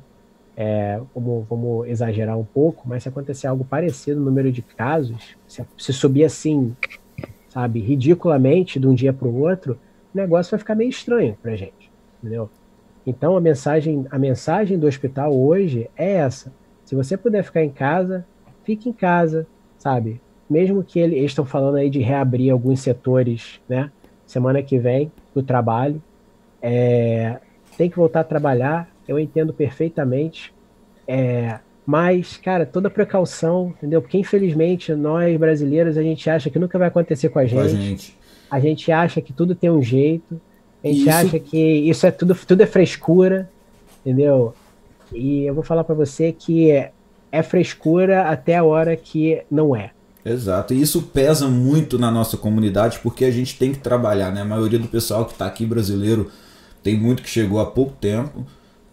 Vamos exagerar um pouco, mas se acontecer algo parecido no número de casos, se subir assim, sabe, ridiculamente de um dia para o outro, o negócio vai ficar meio estranho para a gente, entendeu? Então a mensagem do hospital hoje é essa: se você puder ficar em casa, fique em casa, sabe? Mesmo que eles estão falando aí de reabrir alguns setores, né? Semana que vem, do trabalho, tem que voltar a trabalhar, eu entendo perfeitamente, Mas, cara, toda precaução, entendeu? Porque infelizmente nós brasileiros a gente acha que nunca vai acontecer com a Com a gente. gente. A gente acha que tudo tem um jeito. A E gente isso acha que isso é tudo é frescura, entendeu? E eu vou falar pra você que é frescura até a hora que não é. Exato, e isso pesa muito na nossa comunidade porque a gente tem que trabalhar, né? A maioria do pessoal que está aqui brasileiro tem muito que chegou há pouco tempo,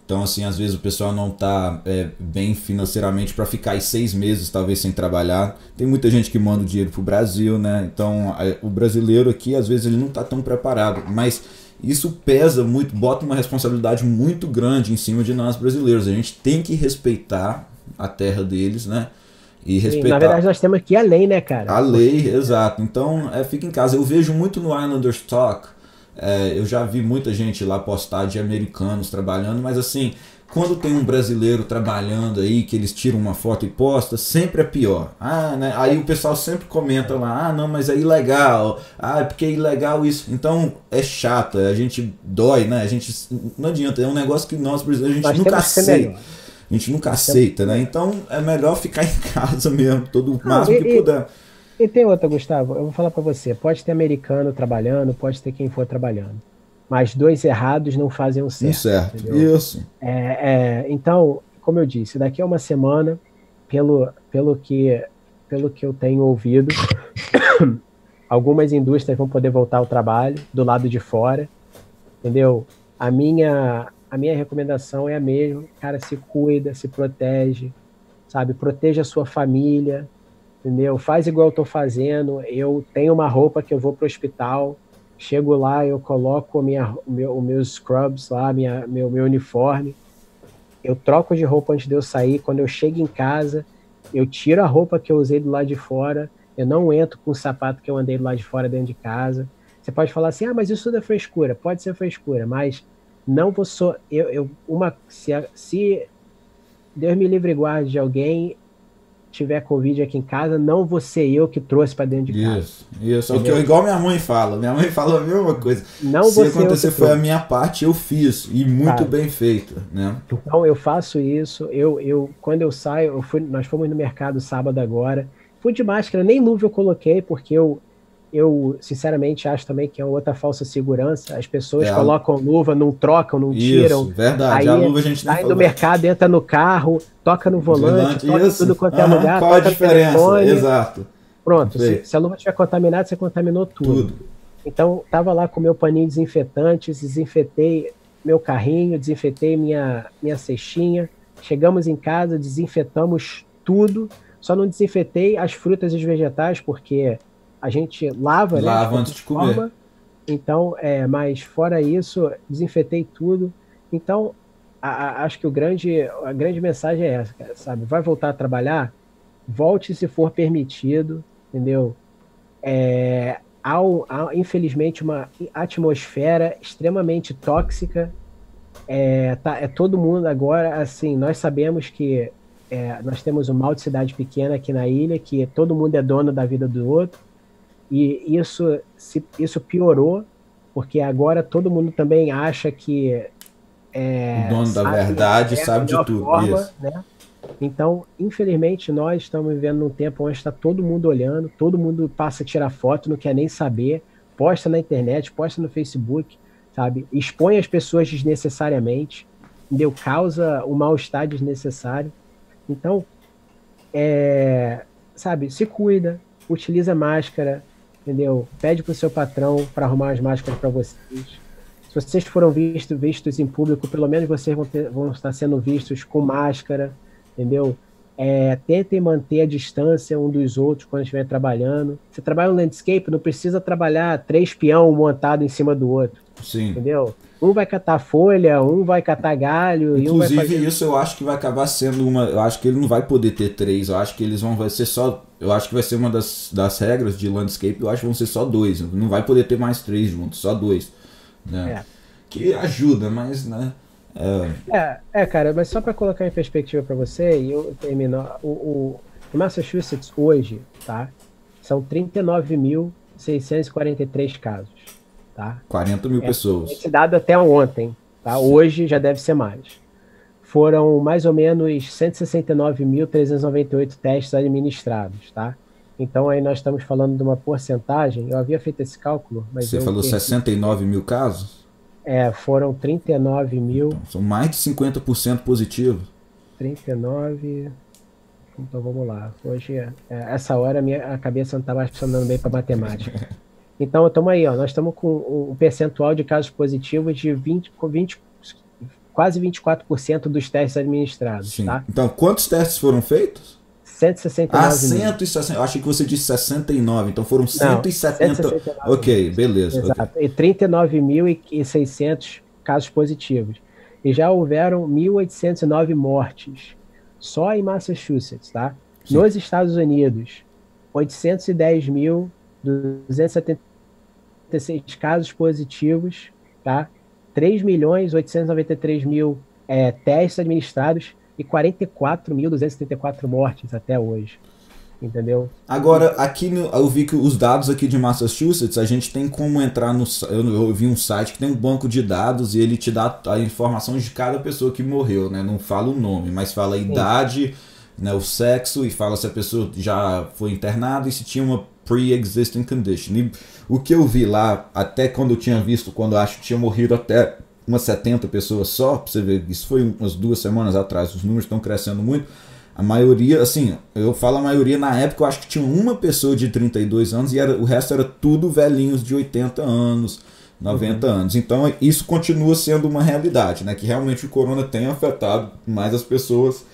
então assim, às vezes o pessoal não está bem financeiramente para ficar aí 6 meses talvez sem trabalhar. Tem muita gente que manda o dinheiro pro Brasil, né? Então o brasileiro aqui às vezes ele não está tão preparado, mas isso pesa muito, bota uma responsabilidade muito grande em cima de nós brasileiros. A gente tem que respeitar a terra deles, né? E Sim, na respeitar verdade, nós temos que ir além, né, cara? a lei, exato. Então, fica em casa. Eu vejo muito no Islanders Talk, eu já vi muita gente lá postar de americanos trabalhando, mas assim, quando tem um brasileiro trabalhando aí, que eles tiram uma foto e posta, sempre é pior. Ah, né? Aí o pessoal sempre comenta lá, ah, não, mas é ilegal. Ah, é porque é ilegal isso. Então, é chato, a gente dói, né? A gente, não adianta, é um negócio que nós brasileiros, a gente Nós nunca temos que ser aceita. melhor. A gente nunca aceita, né? Então é melhor ficar em casa mesmo, todo o Não, máximo que puder. e tem outra, Gustavo, eu vou falar pra você, pode ter americano trabalhando, pode ter quem for trabalhando, mas dois errados não fazem um certo, Certo. entendeu? Isso. Então, como eu disse, daqui a uma semana, pelo que eu tenho ouvido, algumas indústrias vão poder voltar ao trabalho do lado de fora, entendeu? A minha recomendação é a mesma, cara, se cuida, se protege, sabe? Proteja a sua família, entendeu? Faz igual eu tô fazendo. Eu tenho uma roupa que eu vou pro hospital, chego lá, eu coloco os meus scrubs lá, meu uniforme, eu troco de roupa antes de eu sair. Quando eu chego em casa, eu tiro a roupa que eu usei do lado de fora, eu não entro com o sapato que eu andei do lado de fora dentro de casa. Você pode falar assim, ah, mas isso tudo é frescura. Pode ser frescura, mas não vou só. Se Deus me livre e guarde de alguém tiver Covid aqui em casa, não vou ser eu que trouxe para dentro de casa. Isso. Igual minha mãe fala. Minha mãe fala a mesma coisa. Não Se vou ser eu acontecer que foi a trouxe. minha parte, eu fiz. E muito Sabe? bem feita, né? Então eu faço isso. Quando eu saio, nós fomos no mercado sábado agora. Fui de máscara, nem luva eu coloquei, porque eu sinceramente acho também que é outra falsa segurança. As pessoas colocam luva, não trocam, não tiram. Isso, verdade. Aí A luva a gente nem sai falou. do mercado, entra no carro, toca no volante, toca em isso. tudo quanto é lugar, Qual a toca no diferença? telefone. Exato. Pronto, se a luva estiver contaminada, você contaminou tudo. Então, tava lá com meu paninho desinfetante, desinfetei meu carrinho, desinfetei minha cestinha. Chegamos em casa, desinfetamos tudo. Só não desinfetei as frutas e os vegetais, porque a gente lava, né? Lava antes de comer. Então, mas fora isso, desinfetei tudo. Então, acho que a grande mensagem é essa, sabe? Vai voltar a trabalhar? Volte se for permitido, entendeu? Há, infelizmente, uma atmosfera extremamente tóxica. Todo mundo agora, assim, nós sabemos que nós temos um mal de cidade pequena aqui na ilha, que todo mundo é dono da vida do outro, e isso piorou, porque agora todo mundo também acha que o dono da verdade sabe de tudo. Forma, isso. Né? Então, infelizmente, nós estamos vivendo num tempo onde está todo mundo olhando, todo mundo passa a tirar foto, não quer nem saber, posta na internet, posta no Facebook, sabe? Expõe as pessoas desnecessariamente, entendeu? Causa um mal-estar desnecessário. Então, sabe, se cuida, utiliza máscara, entendeu? Pede pro seu patrão para arrumar as máscaras para vocês. Se vocês foram vistos em público, pelo menos vocês vão estar sendo vistos com máscara, entendeu? Tentem manter a distância um dos outros quando estiver trabalhando. Você trabalha no landscape, não precisa trabalhar 3 peão montado em cima do outro. Sim. Entendeu? Um vai catar folha, um vai catar galho. Inclusive, e um vai fazer... isso eu acho que vai acabar sendo uma. Eu acho que ele não vai poder ter 3. Eu acho que eles vai ser só. Eu acho que vai ser uma das regras de landscape. Eu acho que vão ser só 2. Não vai poder ter mais 3 juntos, só 2. Né? Que ajuda, mas, né? Cara, mas só para colocar em perspectiva para você, e eu termino. O Massachusetts hoje, tá? São 39.643 casos. Tá? 40 mil pessoas. Esse dado até ontem, tá? Hoje já deve ser mais. foram mais ou menos 169.398 testes administrados, tá? Então aí nós estamos falando de uma porcentagem, eu havia feito esse cálculo, mas Você falou 69 mil casos? Foram 39 mil... São mais de 50% positivos. 39... Então vamos lá. Hoje, essa hora, a cabeça não está mais funcionando bem para matemática. Então, estamos aí, ó, nós estamos com um percentual de casos positivos de quase 24% dos testes administrados. Sim. Tá? Então, quantos testes foram feitos? 169 mil. 160. Eu achei que você disse 69, então foram 170. 169 ok, beleza. Exato. Okay. E 39.600 casos positivos. E já houveram 1.809 mortes. Só em Massachusetts, tá? Sim. Nos Estados Unidos, 810.276 casos positivos, tá? 3.893.000 testes administrados e 44.274 mortes até hoje, entendeu? Agora, aqui eu vi que os dados aqui de Massachusetts, a gente tem como entrar no... Eu vi um site que tem um banco de dados e ele te dá a informação de cada pessoa que morreu, né? Não fala o nome, mas fala a idade, né, o sexo, e fala se a pessoa já foi internada e se tinha uma pre-existing condition. E o que eu vi lá, até quando eu tinha visto, quando eu acho que tinha morrido até umas 70 pessoas só, pra você ver, isso foi umas 2 semanas atrás, os números estão crescendo muito. A maioria, assim, eu falo a maioria, na época eu acho que tinha uma pessoa de 32 anos e o resto era tudo velhinhos de 80 anos, 90 anos. Então isso continua sendo uma realidade, né? Que realmente o corona tem afetado mais as pessoas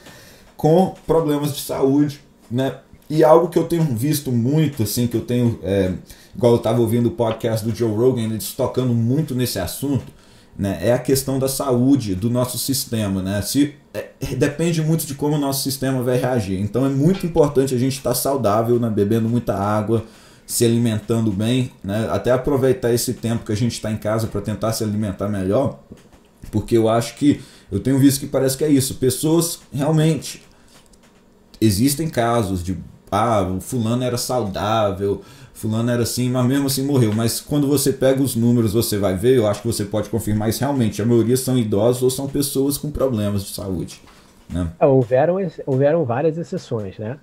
com problemas de saúde, né? E algo que eu tenho visto muito, assim, que eu tenho, igual eu estava ouvindo o podcast do Joe Rogan, eles tocando muito nesse assunto, né, é a questão da saúde do nosso sistema, né? Depende muito de como o nosso sistema vai reagir. Então é muito importante a gente estar saudável, né, bebendo muita água, se alimentando bem, né? Até aproveitar esse tempo que a gente está em casa para tentar se alimentar melhor, porque eu acho que, eu tenho visto que parece que é isso, pessoas realmente, existem casos de, o fulano era saudável, fulano era assim, mas mesmo assim morreu. Mas quando você pega os números, você vai ver, eu acho que você pode confirmar isso realmente. A maioria são idosos ou são pessoas com problemas de saúde, né? Houveram várias exceções, né?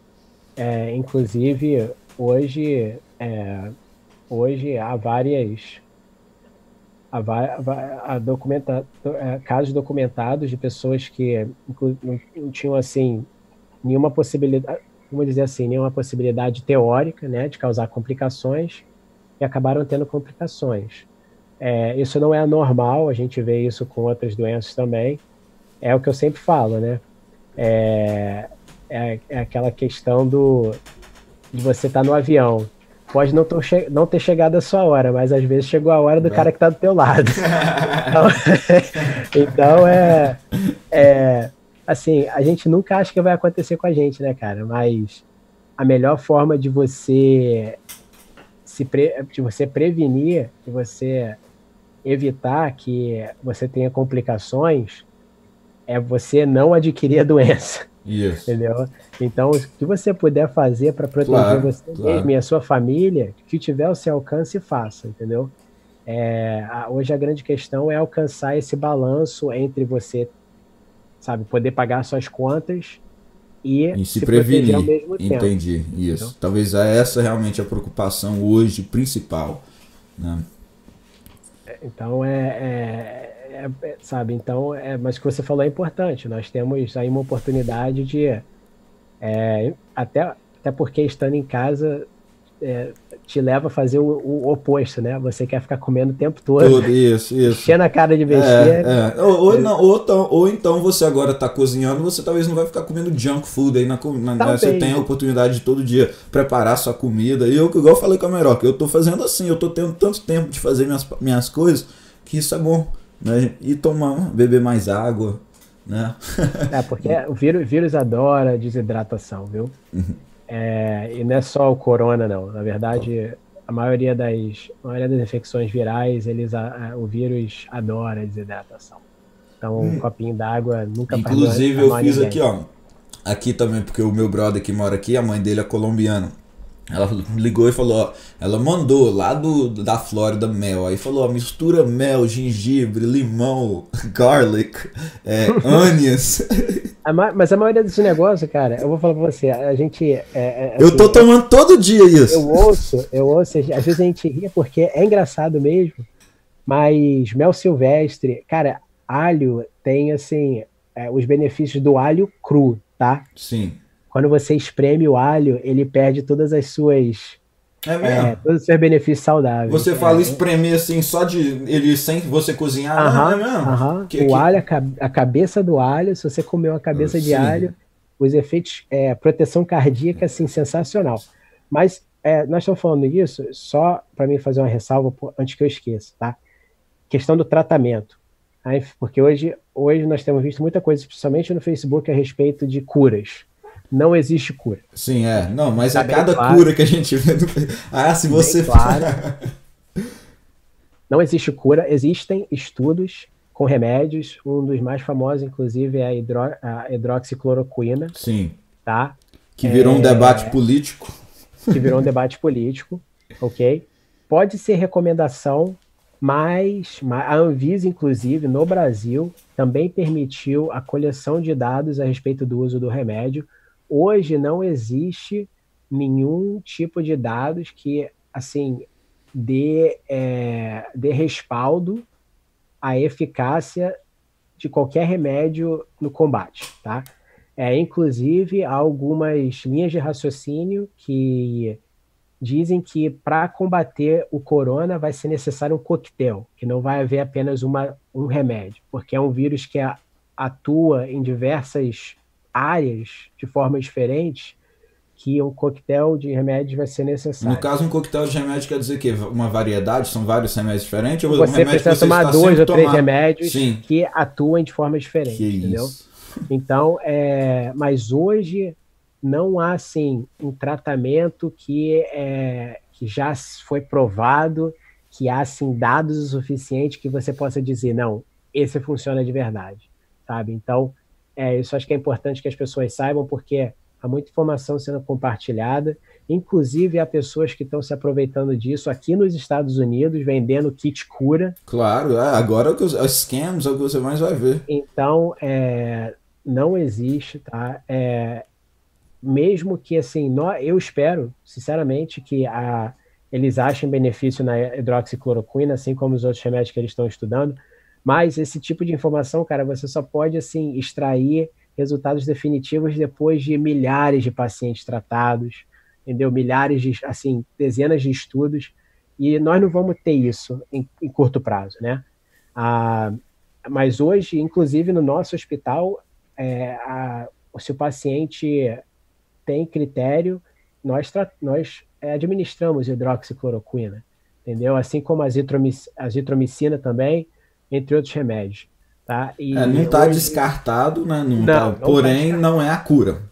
Inclusive, hoje há casos documentados de pessoas que não tinham, assim, nenhuma possibilidade, vamos dizer assim, nenhuma possibilidade teórica, né, de causar complicações, e acabaram tendo complicações. Isso não é anormal, a gente vê isso com outras doenças também. É o que eu sempre falo, né? É aquela questão de você estar no avião. Pode não ter chegado a sua hora, mas às vezes chegou a hora do cara que está do teu lado. Então assim, a gente nunca acha que vai acontecer com a gente, né, cara? Mas a melhor forma de você prevenir, de você evitar que você tenha complicações, é você não adquirir a doença. Isso. Entendeu? Então, o que você puder fazer para proteger você mesmo e a sua família, que tiver ao seu alcance, faça, entendeu? Hoje a grande questão é alcançar esse balanço entre você, sabe, poder pagar suas contas e se prevenir ao mesmo tempo. Entendi, isso. Entendeu? Talvez essa realmente é a preocupação hoje principal, né? Então, sabe, então, mas o que você falou é importante. Nós temos aí uma oportunidade de, até porque estando em casa, te leva a fazer o oposto, né? Você quer ficar comendo o tempo todo. Isso. Enchendo a cara de besteira. Ou então você agora está cozinhando, você talvez não vai ficar comendo junk food aí você tem a oportunidade de todo dia preparar sua comida. E igual eu falei com a Meroca, eu estou fazendo assim, eu estou tendo tanto tempo de fazer minhas coisas, que isso é bom, né? E beber mais água, né? Porque o vírus adora desidratação, viu? Uhum. E não é só o corona, não. Na verdade, a maioria das infecções virais, o vírus adora desidratação. Então, um copinho d'água nunca faz mal. Inclusive, eu fiz aqui, ó. Aqui também, porque o meu brother que mora aqui, a mãe dele é colombiana. Ela ligou e falou, ó, ela mandou lá da Flórida mel, aí falou, ó, mistura mel, gengibre, limão, garlic, onions. Mas a maioria desse negócio, cara, eu vou falar pra você, a gente... eu tô tomando todo dia isso. Eu ouço, às vezes a gente ri porque é engraçado mesmo, mas mel silvestre, cara, alho tem, assim, os benefícios do alho cru, tá? Sim. Quando você espreme o alho, ele perde todas as suas... todos os seus benefícios saudáveis. Você fala espremer assim, só de ele sem você cozinhar, não é mesmo? O alho, a cabeça do alho, se você comer uma cabeça de alho, os efeitos, proteção cardíaca, assim, sensacional. Mas nós estamos falando isso só para mim fazer uma ressalva antes que eu esqueça, tá? Questão do tratamento. Porque hoje nós temos visto muita coisa, principalmente no Facebook, a respeito de curas. Não existe cura. Sim, não, mas tá cada cura que a gente vê no... se você... Claro. Não existe cura, existem estudos com remédios, um dos mais famosos, inclusive, é a hidroxicloroquina. Sim. Tá? Que virou um debate político. Que virou um debate político, ok? Pode ser recomendação, mas a Anvisa, inclusive, no Brasil, também permitiu a coleção de dados a respeito do uso do remédio. Hoje não existe nenhum tipo de dados que, assim, dê respaldo à eficácia de qualquer remédio no combate, tá? Inclusive, há algumas linhas de raciocínio que dizem que para combater o corona vai ser necessário um coquetel, que não vai haver apenas um remédio, porque é um vírus que atua em diversas áreas de forma diferente, que um coquetel de remédios vai ser necessário. No caso, um coquetel de remédio quer dizer que uma variedade, são vários remédios diferentes? Ou você precisa tomar 2 ou 3 remédios que atuam de forma diferente, entendeu? Isso. Então, mas hoje não há, assim, um tratamento que já foi provado, que há, assim, dados o suficiente que você possa dizer, não, esse funciona de verdade, sabe? Então, isso acho que é importante que as pessoas saibam, porque há muita informação sendo compartilhada, inclusive há pessoas que estão se aproveitando disso aqui nos Estados Unidos, vendendo kit cura. Claro, agora os scams é o que você mais vai ver. Então, não existe, tá? Mesmo que, assim, eu espero, sinceramente, que eles achem benefício na hidroxicloroquina, assim como os outros remédios que eles estão estudando, mas esse tipo de informação, cara, você só pode, assim, extrair resultados definitivos depois de milhares de pacientes tratados, entendeu? Milhares de, assim, dezenas de estudos, e nós não vamos ter isso em curto prazo, né? Mas hoje, inclusive no nosso hospital, se o paciente tem critério, nós administramos hidroxicloroquina, entendeu? Assim como a azitromicina também, entre outros remédios. Tá? Não está descartado, né? Porém, não é a cura.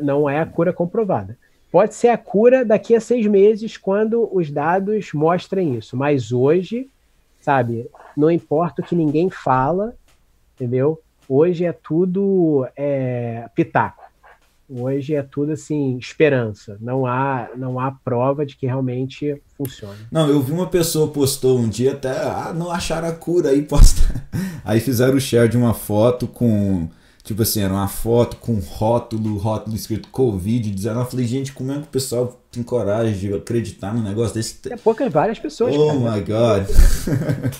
Não é a cura comprovada. Pode ser a cura daqui a 6 meses, quando os dados mostrem isso. Mas hoje, sabe, não importa o que ninguém fala, entendeu? Hoje é tudo pitaco. Hoje é tudo, assim, esperança. Não há prova de que realmente funciona. Não, eu vi uma pessoa postou um dia até, não acharam a cura, aí posta. Aí fizeram o share de uma foto com, tipo assim, era uma foto com rótulo escrito Covid-19. Eu falei, gente, como é que o pessoal tem coragem de acreditar num negócio desse? É várias pessoas. Oh, my God.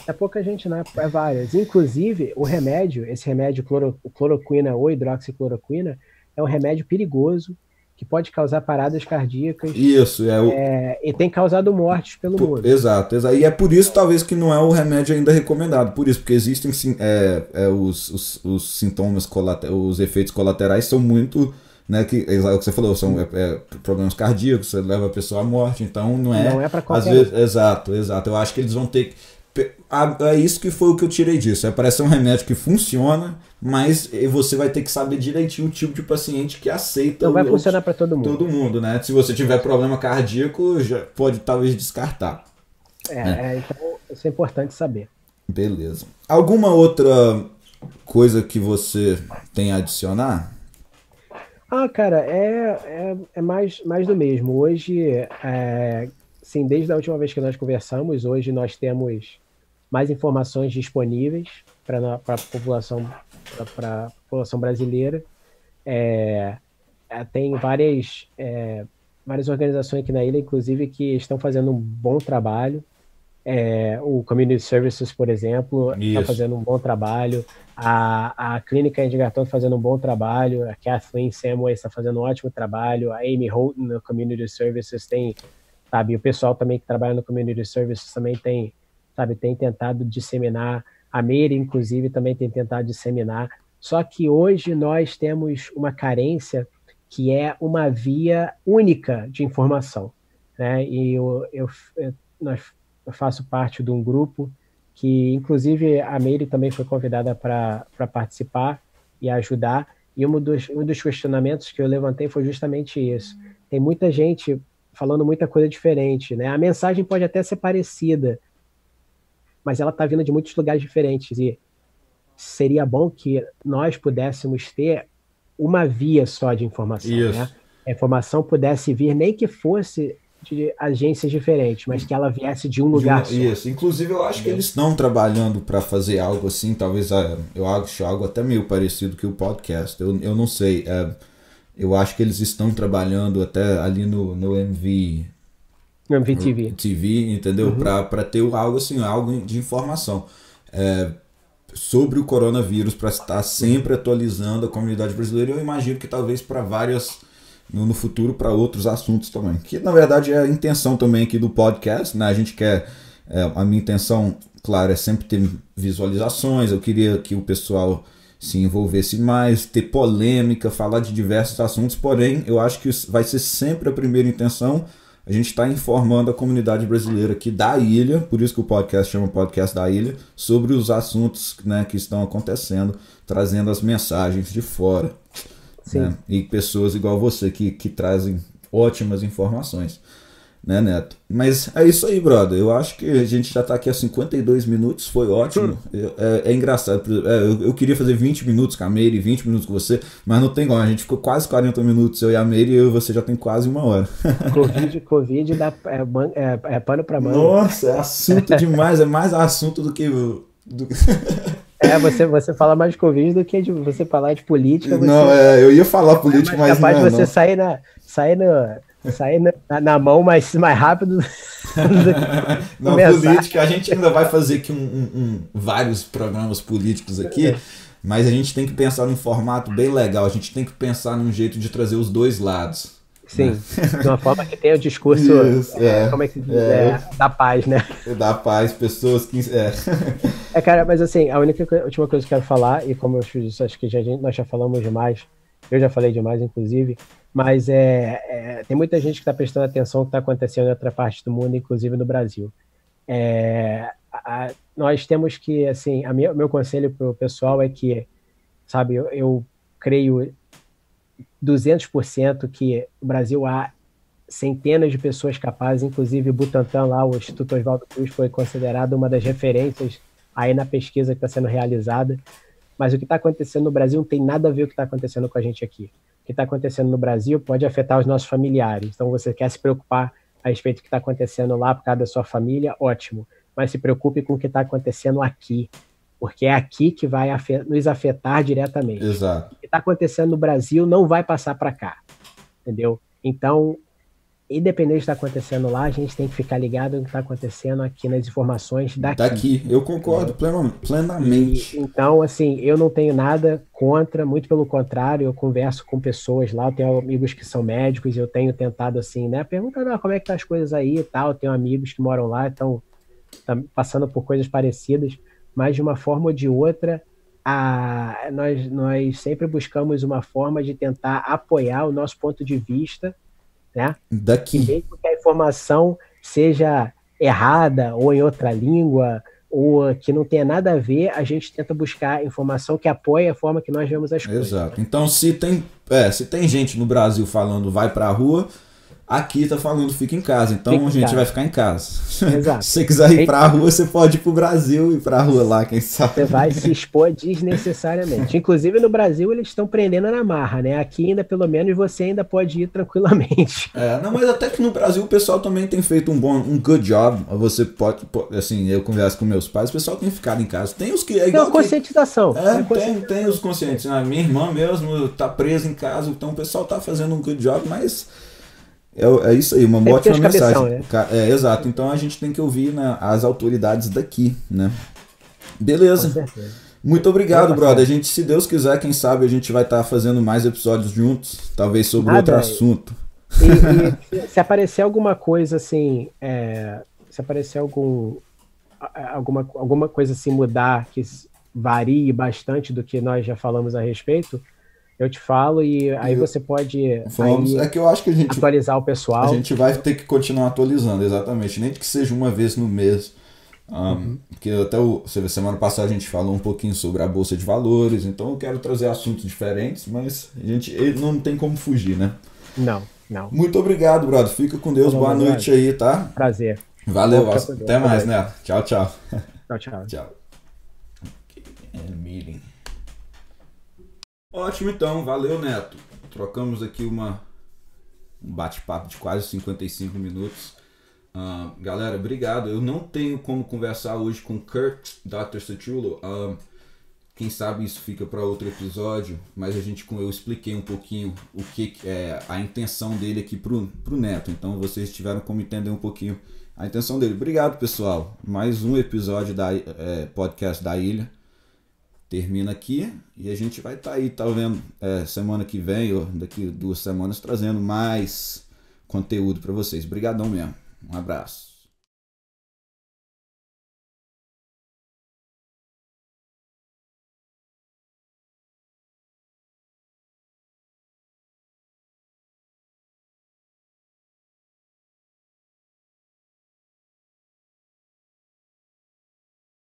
É pouca gente, né? É várias. Inclusive, esse remédio cloroquina ou hidroxicloroquina, é um remédio perigoso que pode causar paradas cardíacas. Isso, e tem causado mortes pelo mundo. Exato. E é por isso, talvez, que não é o remédio ainda recomendado. Por isso, porque existem os sintomas os efeitos colaterais são muito, né, é o que você falou, são problemas cardíacos, você leva a pessoa à morte, então não é para qualquer às vezes, exato. Eu acho que eles vão ter que... É isso que foi o que eu tirei disso. Parece um remédio que funciona, mas você vai ter que saber direitinho o tipo de paciente que aceita. Não vai funcionar para todo mundo. Todo mundo, né? Se você tiver problema cardíaco, já pode talvez descartar. Então isso é importante saber. Beleza. Alguma outra coisa que você tem a adicionar? Cara, é mais do mesmo. Hoje, sim, desde a última vez que nós conversamos, hoje nós temos mais informações disponíveis para a população brasileira. Tem várias organizações aqui na ilha, inclusive, que estão fazendo um bom trabalho. O Community Services, por exemplo, está fazendo um bom trabalho. A Clínica Edgarton está fazendo um bom trabalho. A Kathleen Samway está fazendo um ótimo trabalho. A Amy Houghton, no Community Services, tem, sabe, o pessoal também que trabalha no Community Services também tem, sabe, tem tentado disseminar. A Mary, inclusive, também tem tentado disseminar. Só que hoje nós temos uma carência que é uma via única de informação, né? E eu faço parte de um grupo que, inclusive, a Meire também foi convidada para participar e ajudar, e um dos questionamentos que eu levantei foi justamente isso. Tem muita gente falando muita coisa diferente, né? A mensagem pode até ser parecida, mas ela está vindo de muitos lugares diferentes, e seria bom que nós pudéssemos ter uma via só de informação, né? A informação pudesse vir, nem que fosse de agências diferentes, mas que ela viesse de um lugar só. Isso, inclusive eu acho que eles estão trabalhando para fazer algo assim, talvez eu acho algo até meio parecido que o podcast, eu não sei, eu acho que eles estão trabalhando até ali no MVTV, entendeu? Para ter algo assim, algo de informação sobre o coronavírus, para estar sempre atualizando a comunidade brasileira. Eu imagino que talvez para várias no futuro, para outros assuntos também, que na verdade é a intenção também aqui do podcast, né? A gente quer, a minha intenção, claro, é sempre ter visualizações. Eu queria que o pessoal se envolvesse mais, ter polêmica, falar de diversos assuntos, porém eu acho que vai ser sempre a primeira intenção a gente está informando a comunidade brasileira aqui da ilha, por isso que o podcast chama Podcast da Ilha, sobre os assuntos, né, que estão acontecendo, trazendo as mensagens de fora. Sim. Né? E pessoas igual você que trazem ótimas informações, né, Neto? Mas é isso aí, brother. Eu acho que a gente já está aqui há 52 minutos, foi ótimo. É engraçado. Eu queria fazer 20 minutos com a Meire e 20 minutos com você, mas não tem como. A gente ficou quase 40 minutos, eu e a Meire, e eu e você já tem quase uma hora. Covid dá, pano pra mão. Nossa, é assunto demais. É mais assunto do que... Você fala mais de Covid do que de você falar de política. Não, eu ia falar política, mas capaz não. De você sair na mão mais rápido. Na política, a gente ainda vai fazer aqui vários programas políticos aqui, mas a gente tem que pensar num formato bem legal. A gente tem que pensar num jeito de trazer os dois lados. Sim, né? De uma forma que tenha o discurso como é que se diz? Da paz, né? Da paz, pessoas que... cara, mas assim, a última coisa que eu quero falar, e como eu disse, acho que nós já falamos demais, eu já falei demais, inclusive, mas tem muita gente que está prestando atenção no que está acontecendo em outra parte do mundo, inclusive no Brasil. Nós temos que, assim, meu conselho para o pessoal é que, sabe, eu creio 200% que no Brasil há centenas de pessoas capazes, inclusive o Butantan lá, o Instituto Oswaldo Cruz, foi considerado uma das referências aí na pesquisa que está sendo realizada, mas o que está acontecendo no Brasil não tem nada a ver com o que está acontecendo com a gente aqui. O que está acontecendo no Brasil pode afetar os nossos familiares, então você quer se preocupar a respeito do que está acontecendo lá por causa da sua família, ótimo, mas se preocupe com o que está acontecendo aqui, porque é aqui que vai nos afetar diretamente. Exato. O que está acontecendo no Brasil não vai passar para cá, entendeu? Então, independente do que está acontecendo lá, a gente tem que ficar ligado no que está acontecendo aqui nas informações daqui. Eu concordo plenamente. Então, assim, eu não tenho nada contra, muito pelo contrário, eu converso com pessoas lá, eu tenho amigos que são médicos, e eu tenho tentado, assim, né, perguntando como é que tá as coisas aí e tal, eu tenho amigos que moram lá, estão passando por coisas parecidas, mas de uma forma ou de outra, nós sempre buscamos uma forma de tentar apoiar o nosso ponto de vista, né? Daqui. Mesmo que a informação seja errada, ou em outra língua, ou que não tenha nada a ver, a gente tenta buscar informação que apoie a forma que nós vemos as coisas. Exato. Então, se tem gente no Brasil falando vai pra rua, Aqui tá falando fica em casa, então Fica em a gente casa. vai ficar em casa. Exato. Se você quiser ir pra rua, você pode ir pro Brasil e ir pra rua lá, quem sabe. Você vai se expor desnecessariamente. Inclusive no Brasil eles estão prendendo na marra, né? Aqui ainda pelo menos você ainda pode ir tranquilamente. Não, mas até que no Brasil o pessoal também tem feito um good job. Você pode, assim, eu converso com meus pais, o pessoal tem ficado em casa. Tem os que é igual Tem uma conscientização. tem os conscientes. Minha irmã mesmo tá presa em casa, então o pessoal tá fazendo um good job, mas é isso aí, uma ótima mensagem. Né? Exato, então a gente tem que ouvir, né, as autoridades daqui, né? Beleza. Muito obrigado, brother. A gente, se Deus quiser, quem sabe a gente vai estar fazendo mais episódios juntos, talvez sobre outro assunto. E se aparecer alguma coisa assim, se aparecer alguma coisa assim mudar, que varie bastante do que nós já falamos a respeito, eu te falo e aí você pode que eu acho que atualizar o pessoal. A gente vai ter que continuar atualizando, exatamente. Nem que seja uma vez no mês. Porque até semana passada a gente falou um pouquinho sobre a Bolsa de Valores, então eu quero trazer assuntos diferentes, mas a gente não tem como fugir, né? Não. Muito obrigado, brother. Fica com Deus. Boa noite aí, tá? Prazer. Valeu. Até mais, né? Tchau. Tchau. Tchau. Meeting. Ótimo, então. Valeu, Neto. Trocamos aqui um bate-papo de quase 55 minutos. Galera, obrigado. Eu não tenho como conversar hoje com Kirk, Dr. Citrullo. Quem sabe isso fica para outro episódio, mas eu expliquei um pouquinho o que é a intenção dele aqui pro Neto. Então vocês tiveram como entender um pouquinho a intenção dele. Obrigado, pessoal. Mais um episódio da podcast da Ilha termina aqui e a gente vai estar aí, tá vendo, semana que vem ou daqui 2 semanas trazendo mais conteúdo para vocês. Obrigadão mesmo. Um abraço.